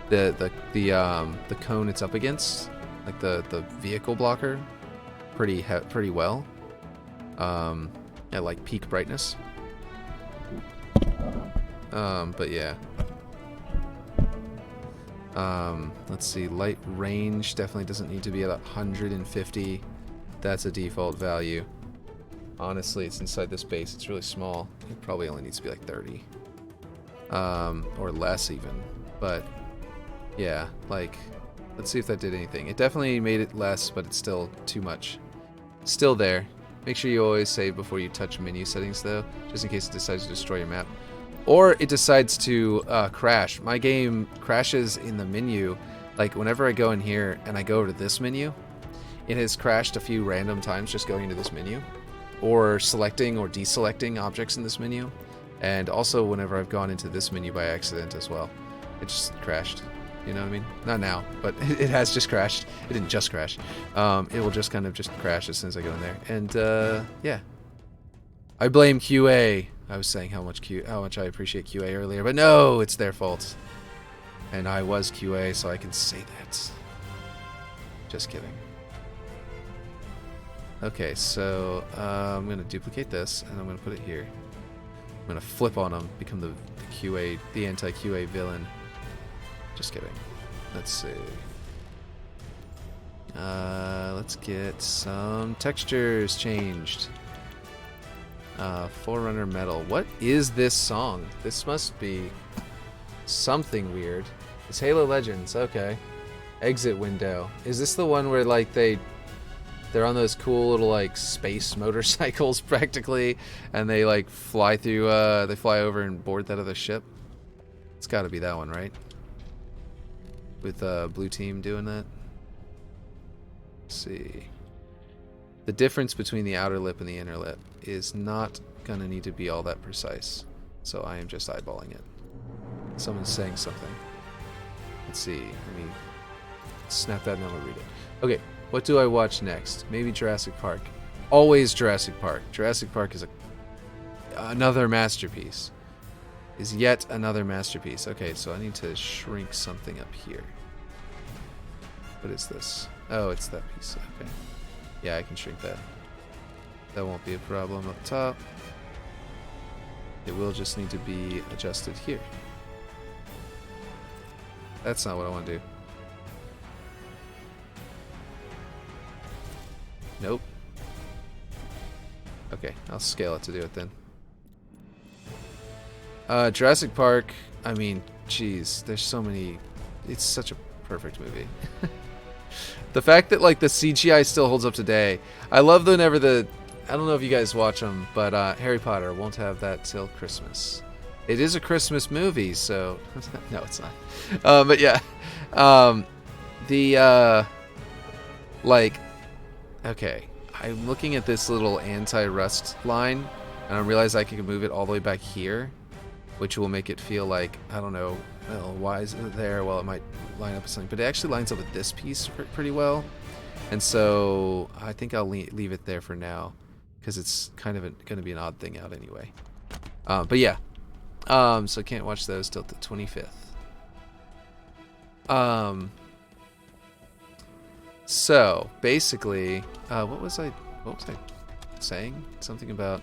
the cone it's up against, like the vehicle blocker, pretty well, at like peak brightness. But yeah. Let's see, light range definitely doesn't need to be at 150. That's a default value. Honestly, it's inside this base. It's really small. It probably only needs to be like 30. Or less even. But yeah, like, let's see if that did anything. It definitely made it less, but it's still too much. Still there. Make sure you always save before you touch menu settings though, just in case it decides to destroy your map. Or it decides to crash. My game crashes in the menu. Like whenever I go in here and I go over to this menu, it has crashed a few random times just going into this menu. Or selecting or deselecting objects in this menu. And also whenever I've gone into this menu by accident as well. It just crashed. You know what I mean? Not now, but it has just crashed. It didn't just crash. It will just kind of just crash as soon as I go in there. And yeah. I blame QA. I was saying how much I appreciate QA earlier, but no, it's their fault. And I was QA, so I can say that. Just kidding. Okay, so I'm going to duplicate this, and I'm going to put it here. I'm going to flip on them, become the QA, the anti-QA villain. Just kidding. Let's see. Let's get some textures changed. Forerunner Metal. What is this song? This must be something weird. It's Halo Legends. Okay. Exit window. Is this the one where like they They're on those cool little like space motorcycles practically, and they like fly through. They fly over and board that other ship. It's got to be that one, right? With blue team doing that. Let's see. The difference between the outer lip and the inner lip is not gonna need to be all that precise, so I am just eyeballing it. Someone's saying something. Let's see. Let me snap that and I'm gonna read it. Okay, what do I watch next? Maybe Jurassic Park. Always Jurassic Park. Jurassic Park is another masterpiece. Is yet another masterpiece. Okay, so I need to shrink something up here. What is this? Oh, it's that piece. Okay. Yeah, I can shrink that. That won't be a problem up top. It will just need to be adjusted here. That's not what I want to do. Nope. Okay, I'll scale it to do it then. Jurassic Park, I mean, geez, there's so many. It's such a perfect movie. The fact that like the CGI still holds up today. I love whenever I don't know if you guys watch them, but Harry Potter won't have that till Christmas. It is a Christmas movie, so no, it's not. But yeah, like, okay, I'm looking at this little anti-rust line, and I realize I can move it all the way back here, which will make it feel like, I don't know, well, why is it there? Well, it might line up with something, but it actually lines up with this piece pretty well, and so I think I'll leave it there for now, because it's kind of going to be an odd thing out anyway. But yeah, so can't watch those till the 25th. So basically, what was I saying? Something about,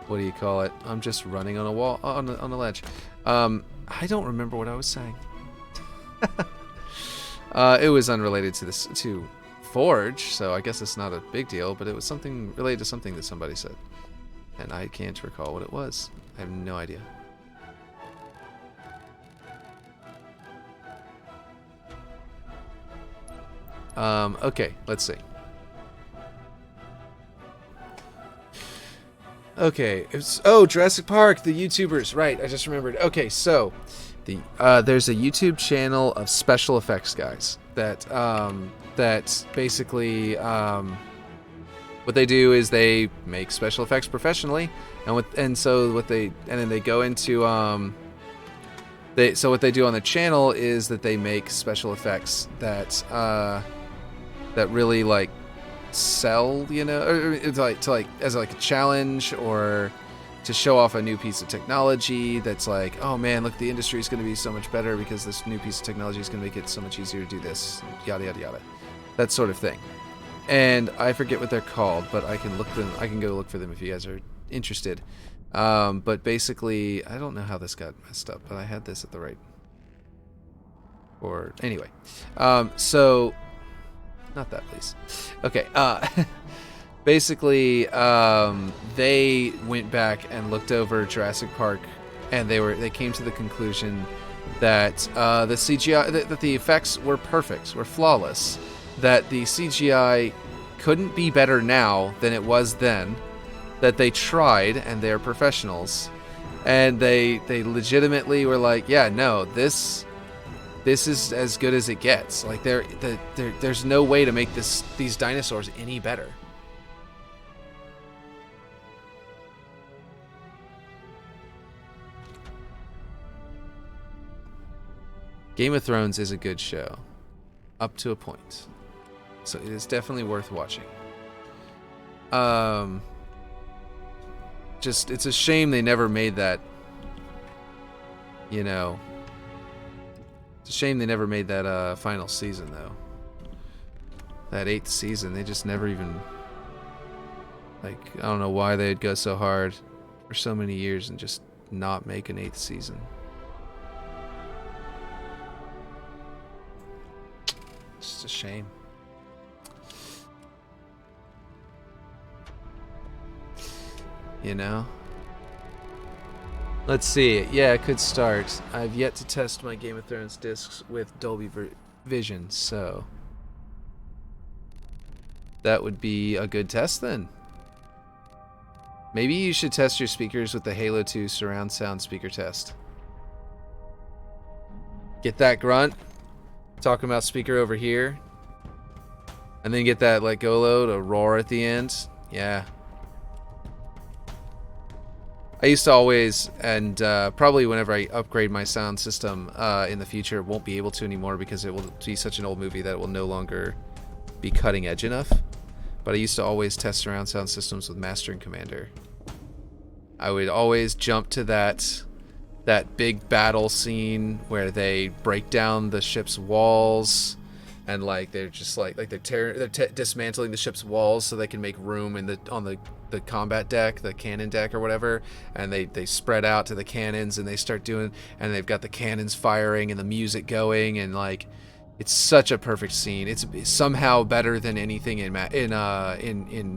what do you call it? I'm just running on a wall, on a ledge. I don't remember what I was saying. It was unrelated to Forge, so I guess it's not a big deal, but it was something related to something that somebody said, and I can't recall what it was. I have no idea. Okay, let's see. Okay, Jurassic Park, the YouTubers, right? I just remembered. Okay, so there's a YouTube channel of special effects guys that basically what they do is they make special effects professionally, and then they go into what they do on the channel is that they make special effects that really like sell, you know, or to as like a challenge, or to show off a new piece of technology that's like, oh man, look, the industry is going to be so much better because this new piece of technology is going to make it so much easier to do this, yada yada yada, that sort of thing. And I forget what they're called, but I can go look for them if you guys are interested. But basically, I don't know how this got messed up, but I had this at the right, or anyway, so not that, please. Okay, basically, they went back and looked over Jurassic Park, and they came to the conclusion that the CGI, that the effects were perfect, were flawless, that the CGI couldn't be better now than it was then, that they tried, and they're professionals, and they legitimately were like, yeah, no, this is as good as it gets. Like, there's no way to make these dinosaurs any better. Game of Thrones is a good show, up to a point, so it is definitely worth watching. Just, it's a shame they never made that, you know, it's a shame they never made that final season, though. That 8th season, they just never even, like, I don't know why they'd go so hard for so many years and just not make an 8th season. It's just a shame. You know? Let's see. Yeah, it could start. I've yet to test my Game of Thrones discs with Dolby vision, so that would be a good test then. Maybe you should test your speakers with the Halo 2 surround sound speaker test. Get that grunt, talking about speaker over here, and then get that let go low to roar at the end. Yeah. I used to always, and probably whenever I upgrade my sound system in the future, won't be able to anymore because it will be such an old movie that it will no longer be cutting edge enough. But I used to always test surround sound systems with Master and Commander. I would always jump to that big battle scene where they break down the ship's walls, and like they're just like they're dismantling the ship's walls so they can make room on the combat deck, the cannon deck or whatever, and they spread out to the cannons and they start doing, and they've got the cannons firing and the music going, and like it's such a perfect scene. It's somehow better than anything in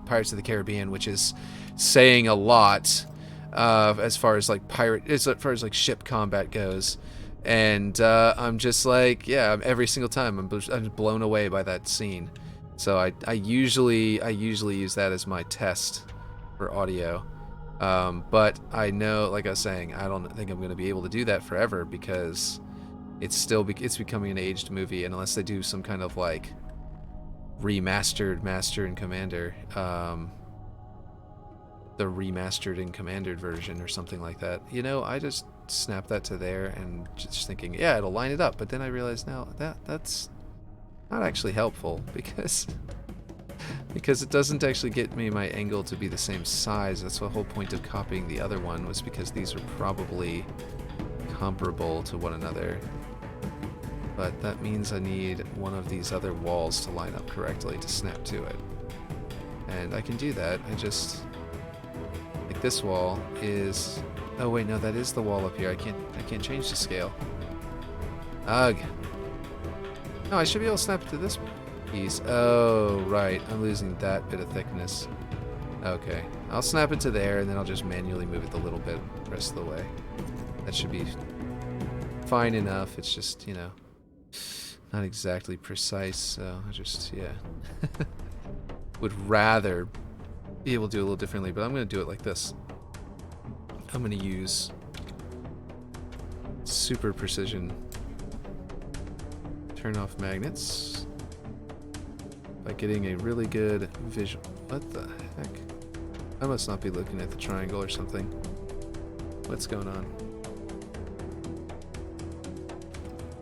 Pirates of the Caribbean, which is saying a lot as far as like ship combat goes. And I'm just like, yeah, every single time I'm blown away by that scene. So I usually use that as my test for audio. But I know, like I was saying, I don't think I'm going to be able to do that forever because it's becoming an aged movie, and unless they do some kind of like remastered Master and Commander, the remastered and commandered version or something like that. You know, I just snap that to there and just thinking, yeah, it'll line it up. But then I realized, no, that's not actually helpful because it doesn't actually get me my angle to be the same size. That's the whole point of copying the other one, was because these are probably comparable to one another. But that means I need one of these other walls to line up correctly to snap to it. And I can do that. I just... like this wall is... oh wait, no, that is the wall up here. I can't change the scale. Ugh. No, I should be able to snap it to this piece. Oh, right. I'm losing that bit of thickness. Okay. I'll snap it to there, and then I'll just manually move it a little bit the rest of the way. That should be fine enough. It's just, you know, not exactly precise, so I just, yeah. Would rather be able to do it a little differently, but I'm going to do it like this. I'm going to use super precision. Turn off magnets by getting a really good visual. What the heck? I must not be looking at the triangle or something. What's going on?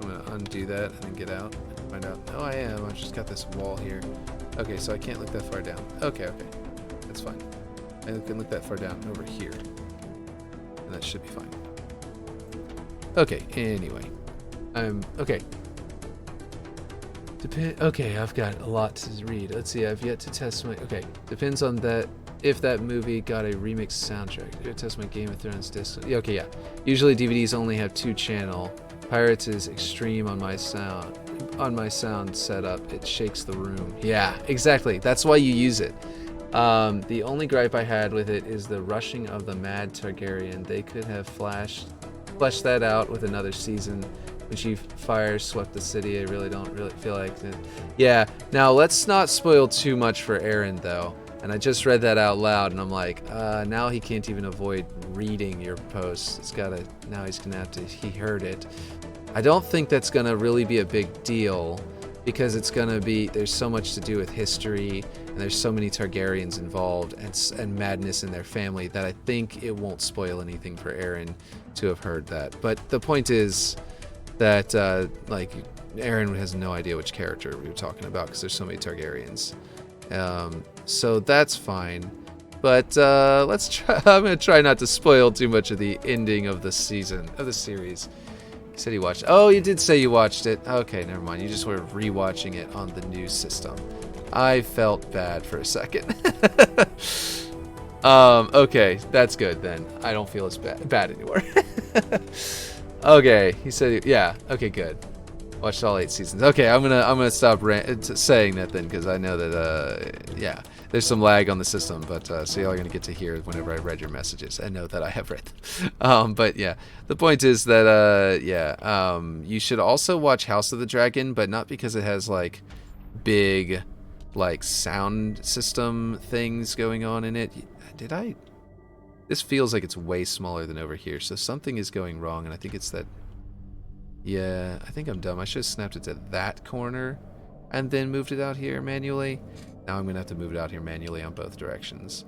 I'm going to undo that and then get out and find out. No, I am. I've just got this wall here. Okay, so I can't look that far down. Okay. That's fine. I can look that far down over here. And that should be fine. Okay, anyway. Okay. Okay, I've got a lot to read. Let's see, I've yet to test my... okay, depends on that, if that movie got a remix soundtrack. I test my Game of Thrones disc. Yeah, okay, yeah. Usually DVDs only have 2-channel. Pirates is extreme on my sound. On my sound setup, it shakes the room. Yeah, exactly. That's why you use it. The only gripe I had with it is the rushing of the Mad Targaryen. They could have fleshed that out with another season. When she fires swept the city, I don't really feel like it. Yeah, now let's not spoil too much for Aaron though. And I just read that out loud and I'm like, now he can't even avoid reading your post. Now he's gonna have to, he heard it. I don't think that's gonna really be a big deal because it's gonna be, there's so much to do with history and there's so many Targaryens involved and madness in their family that I think it won't spoil anything for Aaron to have heard that. But the point is that like Aaron has no idea which character we were talking about because there's so many Targaryens. So that's fine. But let's try. I'm gonna try not to spoil too much of the ending of the season of the series. You said you watched. Oh, you did say you watched it. Okay, never mind. You just were rewatching it on the new system. I felt bad for a second. Okay, that's good then. I don't feel as bad anymore. Okay, he said, yeah. Okay, good. Watched all 8 seasons. Okay, I'm gonna stop saying that then, because I know that yeah, there's some lag on the system, but so y'all are gonna get to hear whenever I read your messages and know that I have read them. But yeah, the point is that yeah, you should also watch House of the Dragon, but not because it has like big like sound system things going on in it. Did I? This feels like it's way smaller than over here, so something is going wrong, and I think it's that. Yeah, I think I'm dumb. I should have snapped it to that corner and then moved it out here manually. Now I'm going to have to move it out here manually on both directions.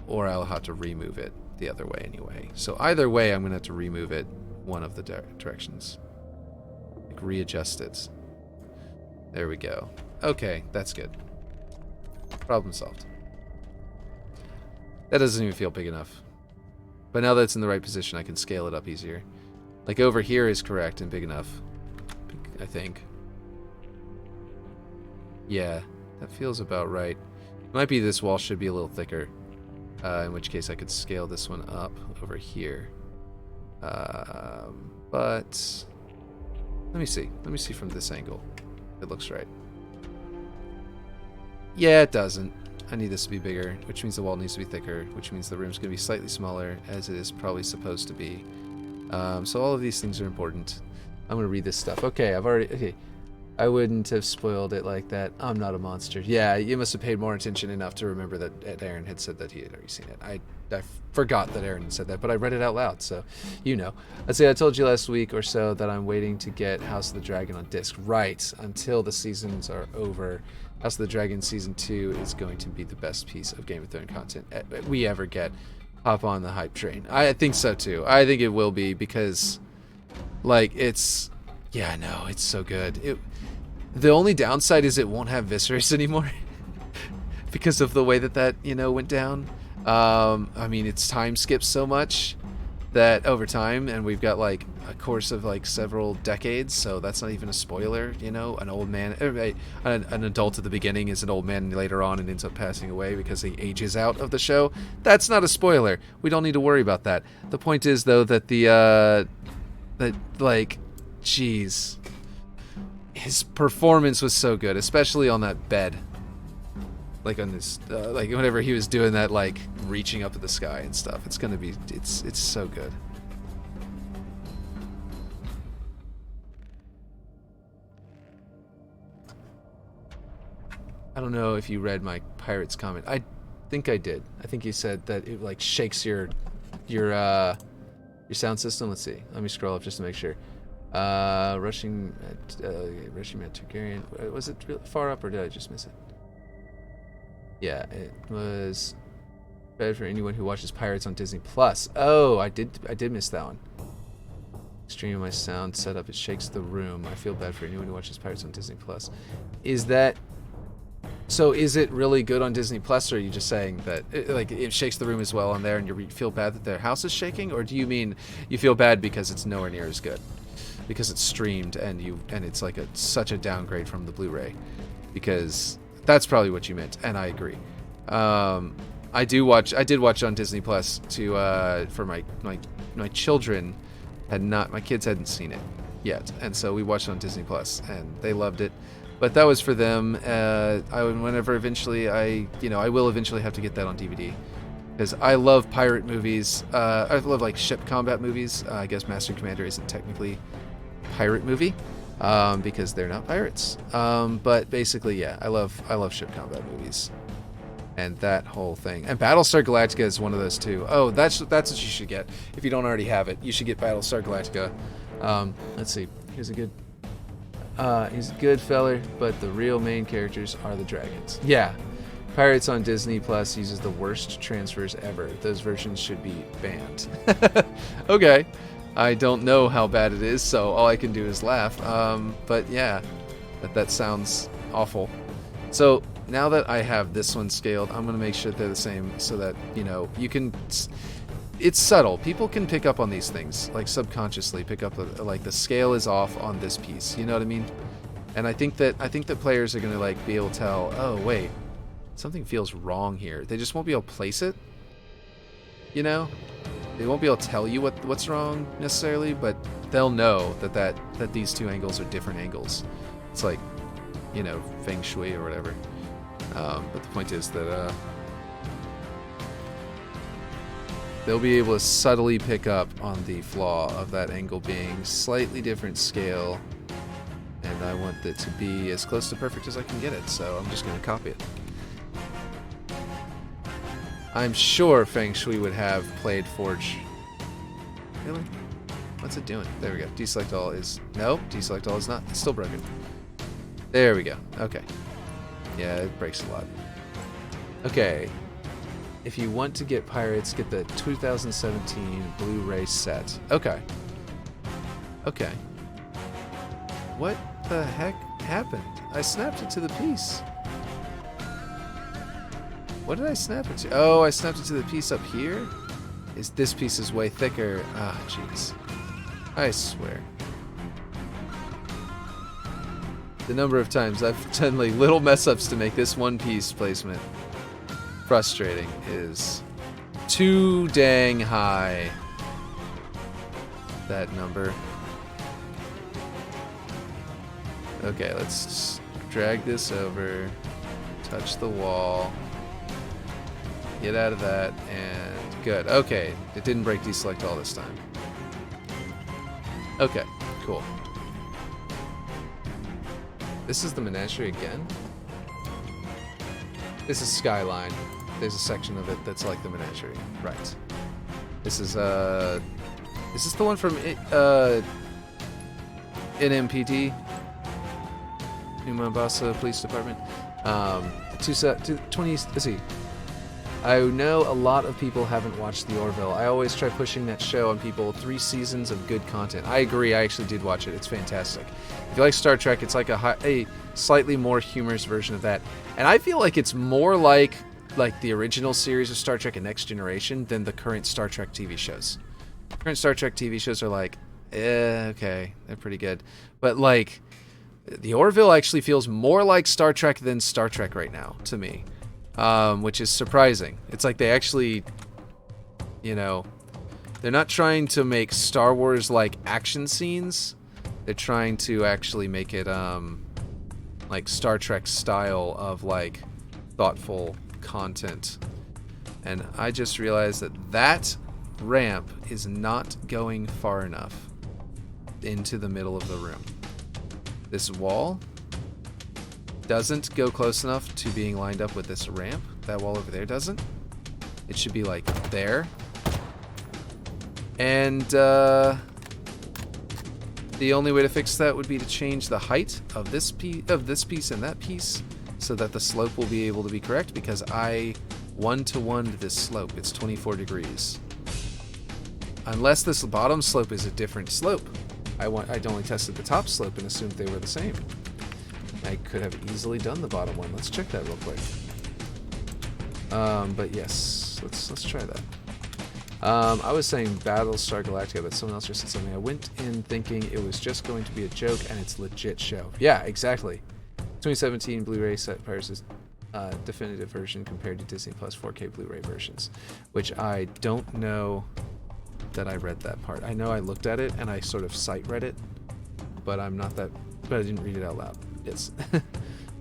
Or I'll have to remove it the other way anyway. So either way, I'm going to have to remove it one of the directions. Like readjust it. There we go. Okay, that's good. Problem solved. That doesn't even feel big enough. But now that it's in the right position, I can scale it up easier. Like over here is correct and big enough, I think. Yeah, that feels about right. It might be this wall should be a little thicker, in which case I could scale this one up over here. But let me see. Let me see from this angle. It looks right. Yeah, it doesn't. I need this to be bigger, which means the wall needs to be thicker, which means the room's going to be slightly smaller, as it is probably supposed to be. So all of these things are important. I'm going to read this stuff. Okay, okay. I wouldn't have spoiled it like that. I'm not a monster. Yeah, you must have paid more attention enough to remember that Aaron had said that he had already seen it. I forgot that Aaron said that, but I read it out loud, so you know. Let's say I told you last week or so that I'm waiting to get House of the Dragon on disc. Right, until the seasons are over. House of the Dragon Season 2 is going to be the best piece of Game of Thrones content we ever get. Hop on the hype train. I think so too. I think it will be because, like, it's... Yeah, no, it's so good. The only downside is it won't have Viserys anymore because of the way that you know, went down. I mean, it's time skipped so much that over time, and we've got like a course of like several decades, so that's not even a spoiler, you know. An old man, an adult at the beginning is an old man later on and ends up passing away because he ages out of the show. That's not a spoiler. We don't need to worry about that. The point is though that that like, jeez, his performance was so good, especially on that bed. Like on this, like whenever he was doing that, like reaching up at the sky and stuff. It's gonna be, it's so good. I don't know if you read my Pirates comment. I think I did. I think you said that it like shakes your sound system. Let's see. Let me scroll up just to make sure. Rushing at Targaryen. Was it really far up or did I just miss it? Yeah, it was bad for anyone who watches Pirates on Disney Plus. Oh, I did miss that one. Streaming my sound setup, it shakes the room. I feel bad for anyone who watches Pirates on Disney Plus. Is that so? Is it really good on Disney Plus, or are you just saying that it shakes the room as well on there, and you feel bad that their house is shaking, or do you mean you feel bad because it's nowhere near as good, because it's streamed and it's like such a downgrade from the Blu-ray? Because that's probably what you meant, and I agree. I did watch on Disney Plus for my children my kids hadn't seen it yet, and so we watched it on Disney Plus, and they loved it. But that was for them. Whenever eventually I will eventually have to get that on DVD, because I love pirate movies. I love like ship combat movies. I guess Master and Commander isn't technically a pirate movie. Because they're not pirates. But basically, yeah, I love ship combat movies, and that whole thing. And Battlestar Galactica is one of those too. Oh, that's what you should get if you don't already have it. You should get Battlestar Galactica. Let's see. He's a good feller, but the real main characters are the dragons. Yeah, Pirates on Disney Plus uses the worst transfers ever. Those versions should be banned. Okay. I don't know how bad it is, so all I can do is laugh. But yeah, that sounds awful. So now that I have this one scaled, I'm going to make sure they're the same so that, you know, you can... It's subtle. People can pick up on these things, like subconsciously pick up, like the scale is off on this piece. You know what I mean? And I think that players are going to like be able to tell, oh, wait, something feels wrong here. They just won't be able to place it, you know? They won't be able to tell you what's wrong necessarily, but they'll know that these two angles are different angles. It's like, you know, feng shui or whatever. But the point is that they'll be able to subtly pick up on the flaw of that angle being slightly different scale, and I want it to be as close to perfect as I can get it, so I'm just going to copy it. I'm sure Feng Shui would have played Forge. Really? What's it doing? There we go. Deselect all is... Nope, deselect all is not. It's still broken. There we go. Okay. Yeah, it breaks a lot. Okay. If you want to get Pirates, get the 2017 Blu-ray set. Okay. Okay. What the heck happened? I snapped it to the piece. What did I snap it to? Oh, I snapped it to the piece up here? This piece is way thicker. Ah, jeez. I swear. The number of times I've done like little mess-ups to make this one piece placement frustrating is too dang high. That number. Okay, let's just drag this over, touch the wall, get out of that, and good. Okay, it didn't break deselect all this time. Okay, cool. This is the menagerie again? This is Skyline. There's a section of it that's like the menagerie. Right. This is the one from NMPD? New Mombasa Police Department. 20, let's see. I know a lot of people haven't watched The Orville. I always try pushing that show on people. 3 seasons of good content. I agree. I actually did watch it. It's fantastic. If you like Star Trek, it's like a slightly more humorous version of that. And I feel like it's more like the original series of Star Trek and Next Generation than the current Star Trek TV shows. Current Star Trek TV shows are like, okay, they're pretty good. But like, The Orville actually feels more like Star Trek than Star Trek right now to me. Which is surprising. It's like they actually, you know, they're not trying to make Star Wars like action scenes. They're trying to actually make it like Star Trek style of like thoughtful content. And I just realized that ramp is not going far enough into the middle of the room. This wall doesn't go close enough to being lined up with this ramp. That wall over there doesn't. It should be like there. And the only way to fix that would be to change the height of this piece and that piece so that the slope will be able to be correct, because I 1-to-1'd this slope. It's 24 degrees. Unless this bottom slope is a different slope. I'd only tested the top slope and assumed they were the same. I could have easily done the bottom one. Let's check that real quick. But yes, let's try that. I was saying Battlestar Galactica, but someone else just said something. I went in thinking it was just going to be a joke, and it's a legit show. Yeah, exactly. 2017 Blu-ray set Pirates' definitive version compared to Disney Plus 4K Blu-ray versions, which I don't know that I read that part. I know I looked at it and I sort of sight read it, but I didn't read it out loud. Yes.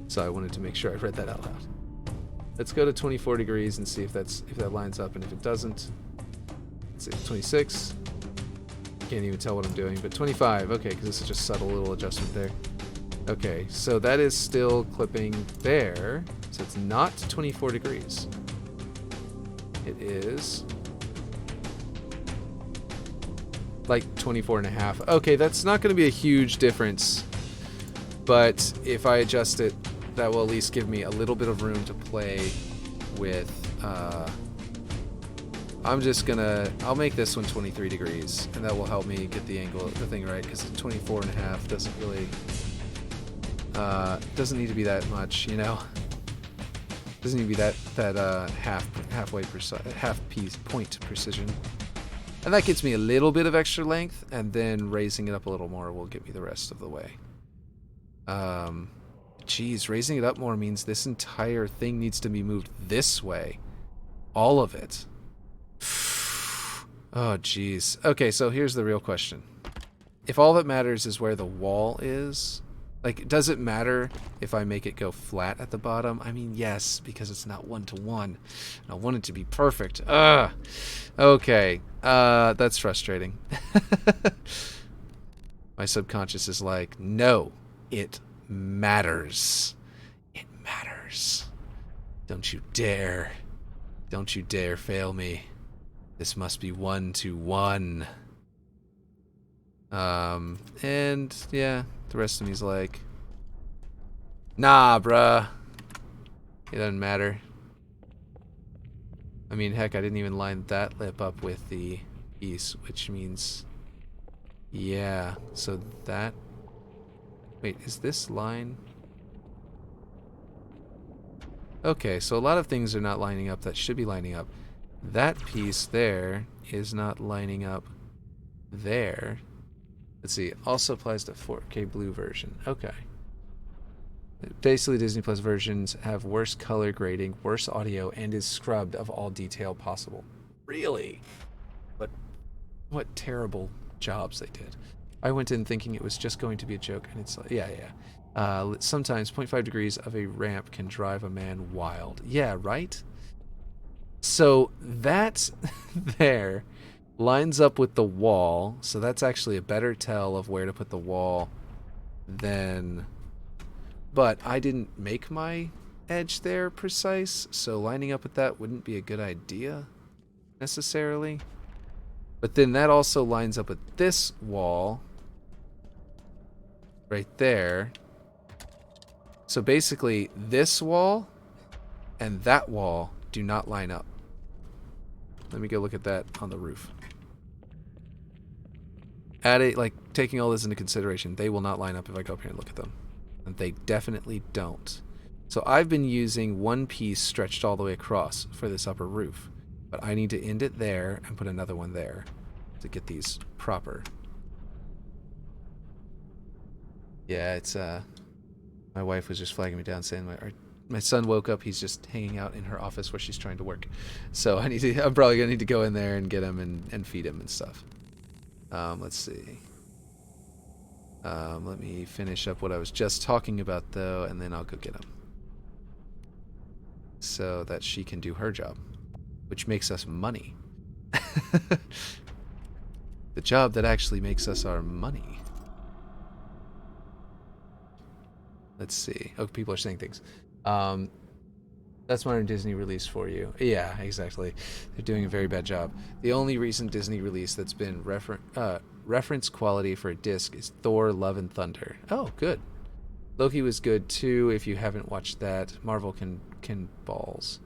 So I wanted to make sure I read that out loud. Let's go to 24 degrees and see if that lines up, and if it doesn't, let's see, 26. Can't even tell what I'm doing, but 25. Okay, because this is just subtle little adjustment there. Okay, so that is still clipping there, so it's not 24 degrees. It is like 24 and a half. Okay, that's not going to be a huge difference. But if I adjust it, that will at least give me a little bit of room to play with. I'll make this one 23 degrees, and that will help me get the angle, the thing right, because 24 and a half doesn't really, doesn't need to be that much, you know? Doesn't need to be that half piece point precision. And that gets me a little bit of extra length, and then raising it up a little more will get me the rest of the way. Geez, raising it up more means this entire thing needs to be moved this way. All of it. Oh, jeez. Okay, so here's the real question. If all that matters is where the wall is, like, does it matter if I make it go flat at the bottom? I mean, yes, because it's not one-to-one. I want it to be perfect. Ugh. Okay. That's frustrating. My subconscious is like, no, it matters. It matters. Don't you dare. Don't you dare fail me. This must be 1-to-1. And yeah, the rest of me's like, nah, bruh. It doesn't matter. I mean, heck, I didn't even line that lip up with the piece, which means, yeah, so that, wait, is this line? Okay, so a lot of things are not lining up that should be lining up. That piece there is not lining up there. Let's see, also applies to 4K blue version. Okay. Basically, Disney Plus versions have worse color grading, worse audio, and is scrubbed of all detail possible. Really? But what terrible jobs they did. I went in thinking it was just going to be a joke, and it's like, yeah. Sometimes 0.5 degrees of a ramp can drive a man wild. Yeah, right? So that there lines up with the wall, so that's actually a better tell of where to put the wall than... But I didn't make my edge there precise, so lining up with that wouldn't be a good idea, necessarily. But then that also lines up with this wall, right there. So basically, this wall and that wall do not line up. Let me go look at that on the roof. Taking all this into consideration, they will not line up if I go up here and look at them. And they definitely don't. So I've been using one piece stretched all the way across for this upper roof. But I need to end it there and put another one there to get these proper. Yeah, it's, my wife was just flagging me down saying my son woke up, he's just hanging out in her office where she's trying to work. So I'm probably gonna need to go in there and get him and feed him and stuff. Let's see. Let me finish up what I was just talking about, though, and then I'll go get him. So that she can do her job, which makes us money. The job that actually makes us our money. Let's see. Oh, people are saying things. That's modern Disney release for you. Yeah, exactly. They're doing a very bad job. The only recent Disney release that's been reference quality for a disc is Thor: Love and Thunder. Oh, good. Loki was good too. If you haven't watched that, Marvel can balls.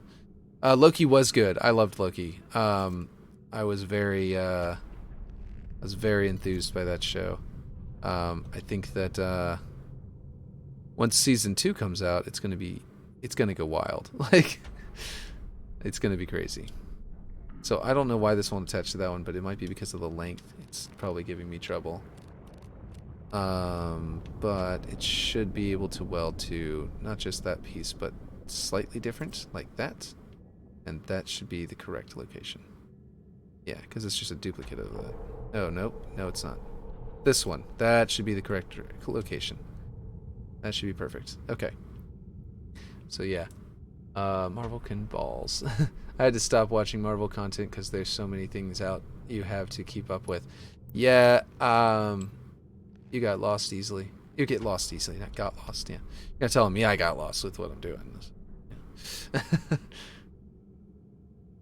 Loki was good. I loved Loki. I was very enthused by that show. I think that once season 2 comes out, it's gonna go wild. Like, it's gonna be crazy. So I don't know why this won't attach to that one, but it might be because of the length. It's probably giving me trouble. But it should be able to weld to not just that piece, but slightly different, like that. And that should be the correct location. Yeah, because it's just a duplicate of that. Oh, no, it's not. This one. That should be the correct location. That should be perfect. Okay. So yeah. Marvel can balls. I had to stop watching Marvel content because there's so many things out you have to keep up with. Yeah, you got lost easily. You get lost easily, not got lost, yeah. You're telling me I got lost with what I'm doing.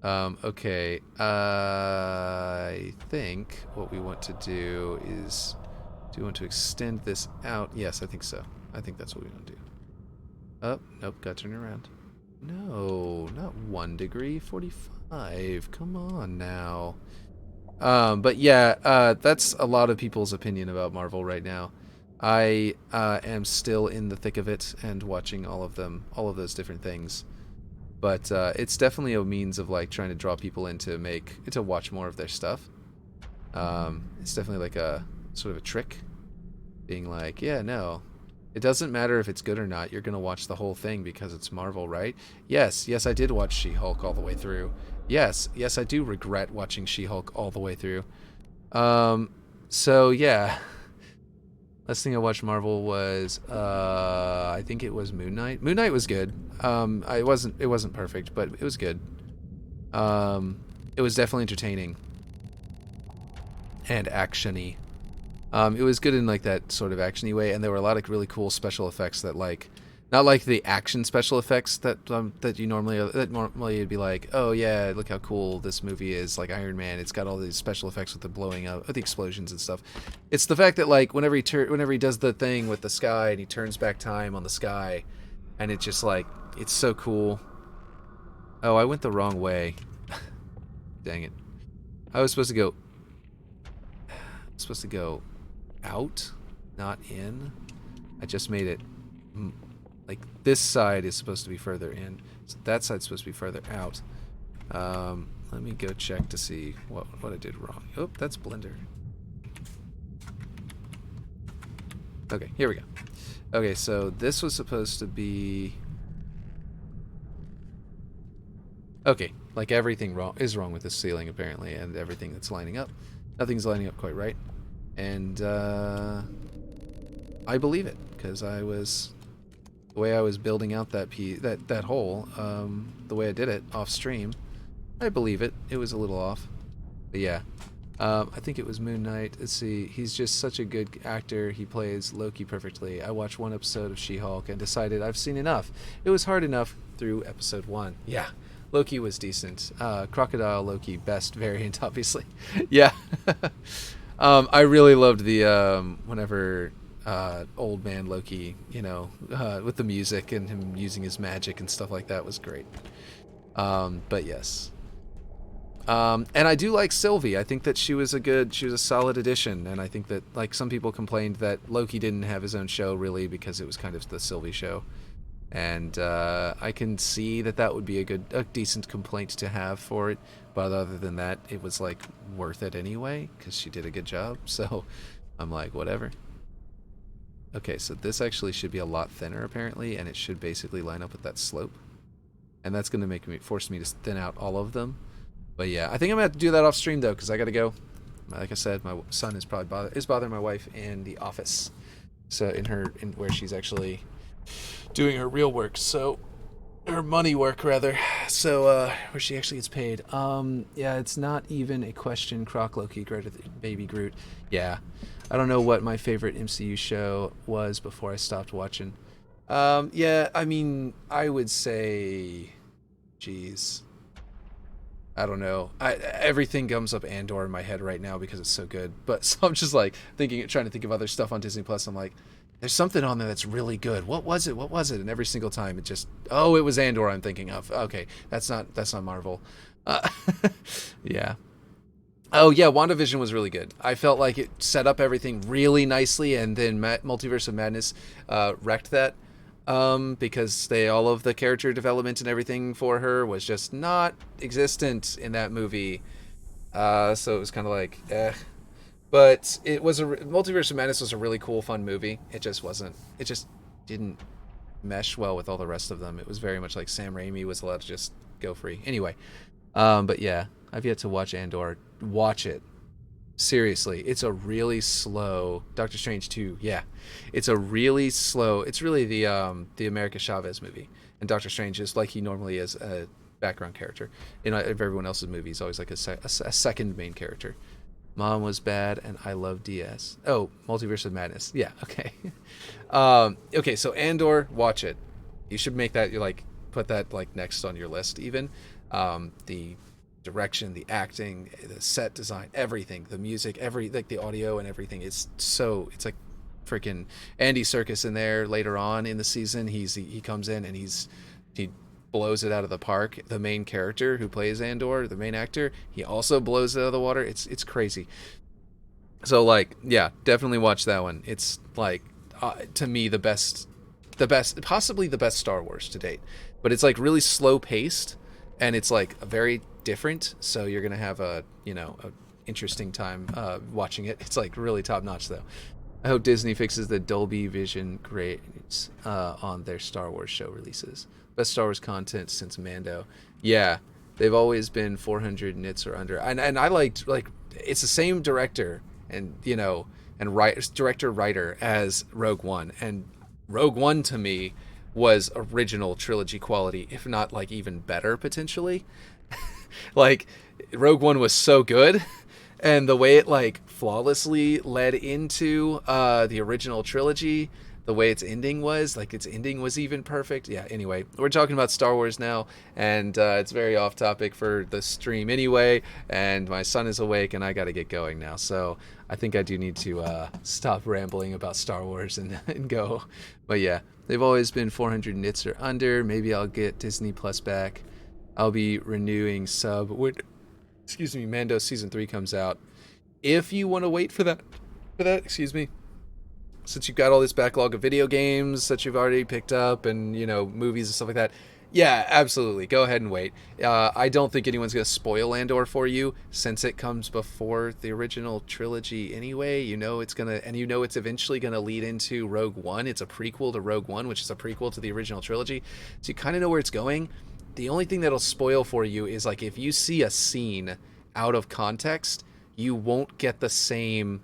Yeah. Okay, I think what we want to do is, do we want to extend this out? Yes, I think so. I think that's what we want to do. Oh, nope, got to turn around. No, not 1 degree, 45. Come on now. But yeah, that's a lot of people's opinion about Marvel right now. I am still in the thick of it and watching all of them, all of those different things. But it's definitely a means of like trying to draw people in to watch more of their stuff. It's definitely like a sort of a trick, being like, yeah, no, It doesn't matter if it's good or not. You're going to watch the whole thing because it's Marvel, right? Yes, I did watch She-Hulk all the way through. Yes, I do regret watching She-Hulk all the way through. So yeah. Last thing I watched Marvel was I think it was Moon Knight. Moon Knight was good. It wasn't perfect, but it was good. It was definitely entertaining and actiony. It was good in like that sort of actiony way, and there were a lot of really cool special effects that like, not like the action special effects that you normally you'd be like, oh yeah, look how cool this movie is, like Iron Man. It's got all these special effects with the blowing up, with the explosions and stuff. It's the fact that like whenever he does the thing with the sky and he turns back time on the sky, and it's just like it's so cool. Oh, I went the wrong way. Dang it! I was supposed to go out, not in. I just made it like this side is supposed to be further in, so that side's supposed to be further out. Let me go check to see what I did wrong. Oh, that's Blender. Okay, here we go. Okay, so this was supposed to be okay. Like everything is wrong with this ceiling apparently, and everything that's lining up. Nothing's lining up quite right. And I believe it because the way I was building out that hole, the way I did it off stream, I believe it. It was a little off, but yeah, I think it was Moon Knight. Let's see, he's just such a good actor. He plays Loki perfectly. I watched one episode of She-Hulk and decided I've seen enough. It was hard enough through episode 1. Yeah, Loki was decent. Crocodile Loki, best variant, obviously. Yeah. I really loved the whenever old man Loki, with the music and him using his magic and stuff like that was great. But yes. And I do like Sylvie. I think that she was a solid addition, and I think that like some people complained that Loki didn't have his own show really because it was kind of the Sylvie show. And I can see that would be a decent complaint to have for it, but other than that, it was like worth it anyway because she did a good job. So I'm like, whatever. Okay, so this actually should be a lot thinner apparently, and it should basically line up with that slope, and that's going to force me to thin out all of them. But yeah, I think I'm gonna have to do that off stream though because I gotta go. Like I said, my son is probably bothering my wife in the office, so in where she's actually doing her real work, so her money work rather, so where she actually gets paid. Yeah, it's not even a question. Croc Loki, Baby Groot. Yeah, I don't know what my favorite MCU show was before I stopped watching. Yeah, I mean, I would say, geez, I don't know. Everything comes up Andor in my head right now because it's so good. But so I'm just like trying to think of other stuff on Disney Plus. I'm like, there's something on there that's really good. What was it? And every single time it was Andor I'm thinking of. Okay, that's not Marvel. Yeah. Oh yeah, WandaVision was really good. I felt like it set up everything really nicely, and then Multiverse of Madness wrecked that because all of the character development and everything for her was just not existent in that movie. So it was kind of like, eh. But it was Multiverse of Madness was a really cool, fun movie. It just didn't mesh well with all the rest of them. It was very much like Sam Raimi was allowed to just go free. Anyway, but yeah, I've yet to watch Andor. Watch it. Seriously, it's a really slow Doctor Strange 2. Yeah, it's a really slow. It's really the America Chavez movie, and Doctor Strange is like he normally is a background character. In everyone else's movie, he's always like a second main character. Mom was bad, and I love DS. Oh, Multiverse of Madness. Yeah, okay. Okay, so Andor, watch it. You should make that, put that, next on your list, even. The direction, the acting, the set design, everything, the music, the audio and everything. It's like freaking Andy Serkis in there later on in the season. He comes in, and he blows it out of the park. The main character who plays Andor, the main actor, he also blows it out of the water. It's crazy. So yeah, definitely watch that one. It's to me the best, possibly the best Star Wars to date. But it's really slow paced, and it's very different. So you're gonna have a interesting time watching it. It's really top notch though. I hope Disney fixes the Dolby Vision grades on their Star Wars show releases. Best Star Wars content since Mando. Yeah, they've always been 400 nits or under. And I liked, like, it's the same director and, you know, and director writer as Rogue One. And Rogue One to me was original trilogy quality, if not like even better potentially. Like, Rogue One was so good, and the way it like flawlessly led into the original trilogy, the way its ending was, like, its ending was even perfect. Yeah, anyway, we're talking about Star Wars now, and it's very off topic for the stream anyway, and my son is awake and I gotta get going now, so I think I do need to stop rambling about Star Wars and go. But yeah, they've always been 400 nits or under. Maybe I'll get Disney Plus back. I'll be renewing sub when, excuse me, Mando season 3 comes out. If you want to wait for that, excuse me, since you've got all this backlog of video games that you've already picked up and, you know, movies and stuff like that, yeah, absolutely, go ahead and wait. I don't think anyone's going to spoil Andor for you, since it comes before the original trilogy anyway. You know it's going to, and you know it's eventually going to lead into Rogue One. It's a prequel to Rogue One, which is a prequel to the original trilogy, so you kind of know where it's going. The only thing that'll spoil for you is, like, if you see a scene out of context, you won't get the same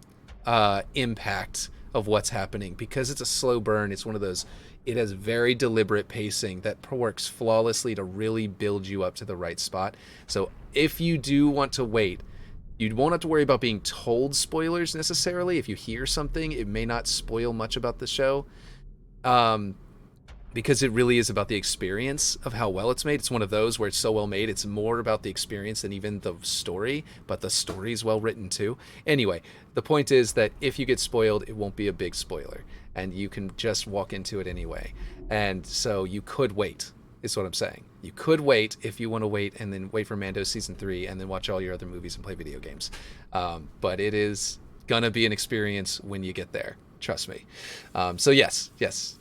impact of what's happening, because it's a slow burn. It's one of those, it has very deliberate pacing that works flawlessly to really build you up to the right spot. So if you do want to wait, you won't have to worry about being told spoilers necessarily. If you hear something, it may not spoil much about the show, because it really is about the experience of how well it's made. It's one of those where it's so well made, it's more about the experience than even the story, but the story is well written too. Anyway, the point is that if you get spoiled, it won't be a big spoiler, and you can just walk into it anyway. And so you could wait, is what I'm saying. You could wait if you want to wait, and then wait for Mando season 3, and then watch all your other movies and play video games. But it is gonna be an experience when you get there. Trust me. So yes,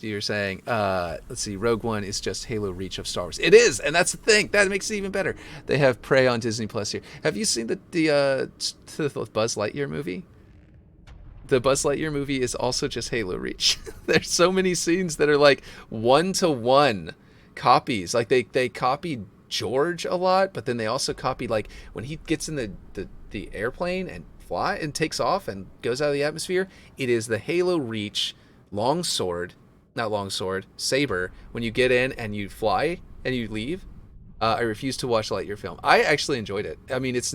you're saying, let's see, Rogue One is just Halo Reach of Star Wars. It is, and that's the thing. That makes it even better. They have Prey on Disney Plus here. Have you seen the Buzz Lightyear movie? The Buzz Lightyear movie is also just Halo Reach. There's so many scenes that are like 1-to-1 copies. Like, they copied George a lot, but then they also copied, like, when he gets in the airplane and fly and takes off and goes out of the atmosphere, it is the Halo Reach saber when you get in and you fly and you leave. I refuse to watch Lightyear film. I actually enjoyed it. I mean, it's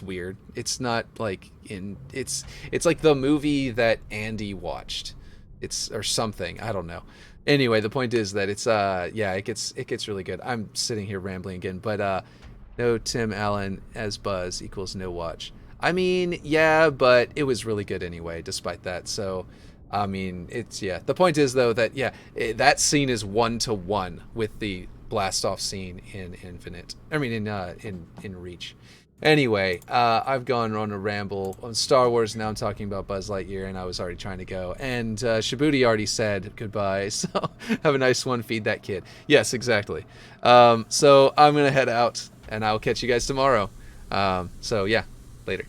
weird. It's not like it's like the movie that Andy watched. It's, or something, I don't know. Anyway, the point is that it's it gets really good. I'm sitting here rambling again, but no Tim Allen as Buzz equals no watch. I mean, yeah, but it was really good anyway, despite that. So, I mean, it's, yeah. The point is, though, that, yeah, that scene is 1-to-1 with the blast off scene in in Reach. Anyway, I've gone on a ramble on Star Wars. Now I'm talking about Buzz Lightyear, and I was already trying to go. And Shibuti already said goodbye, so have a nice one. Feed that kid. Yes, exactly. So I'm gonna head out, and I'll catch you guys tomorrow. So yeah. Later.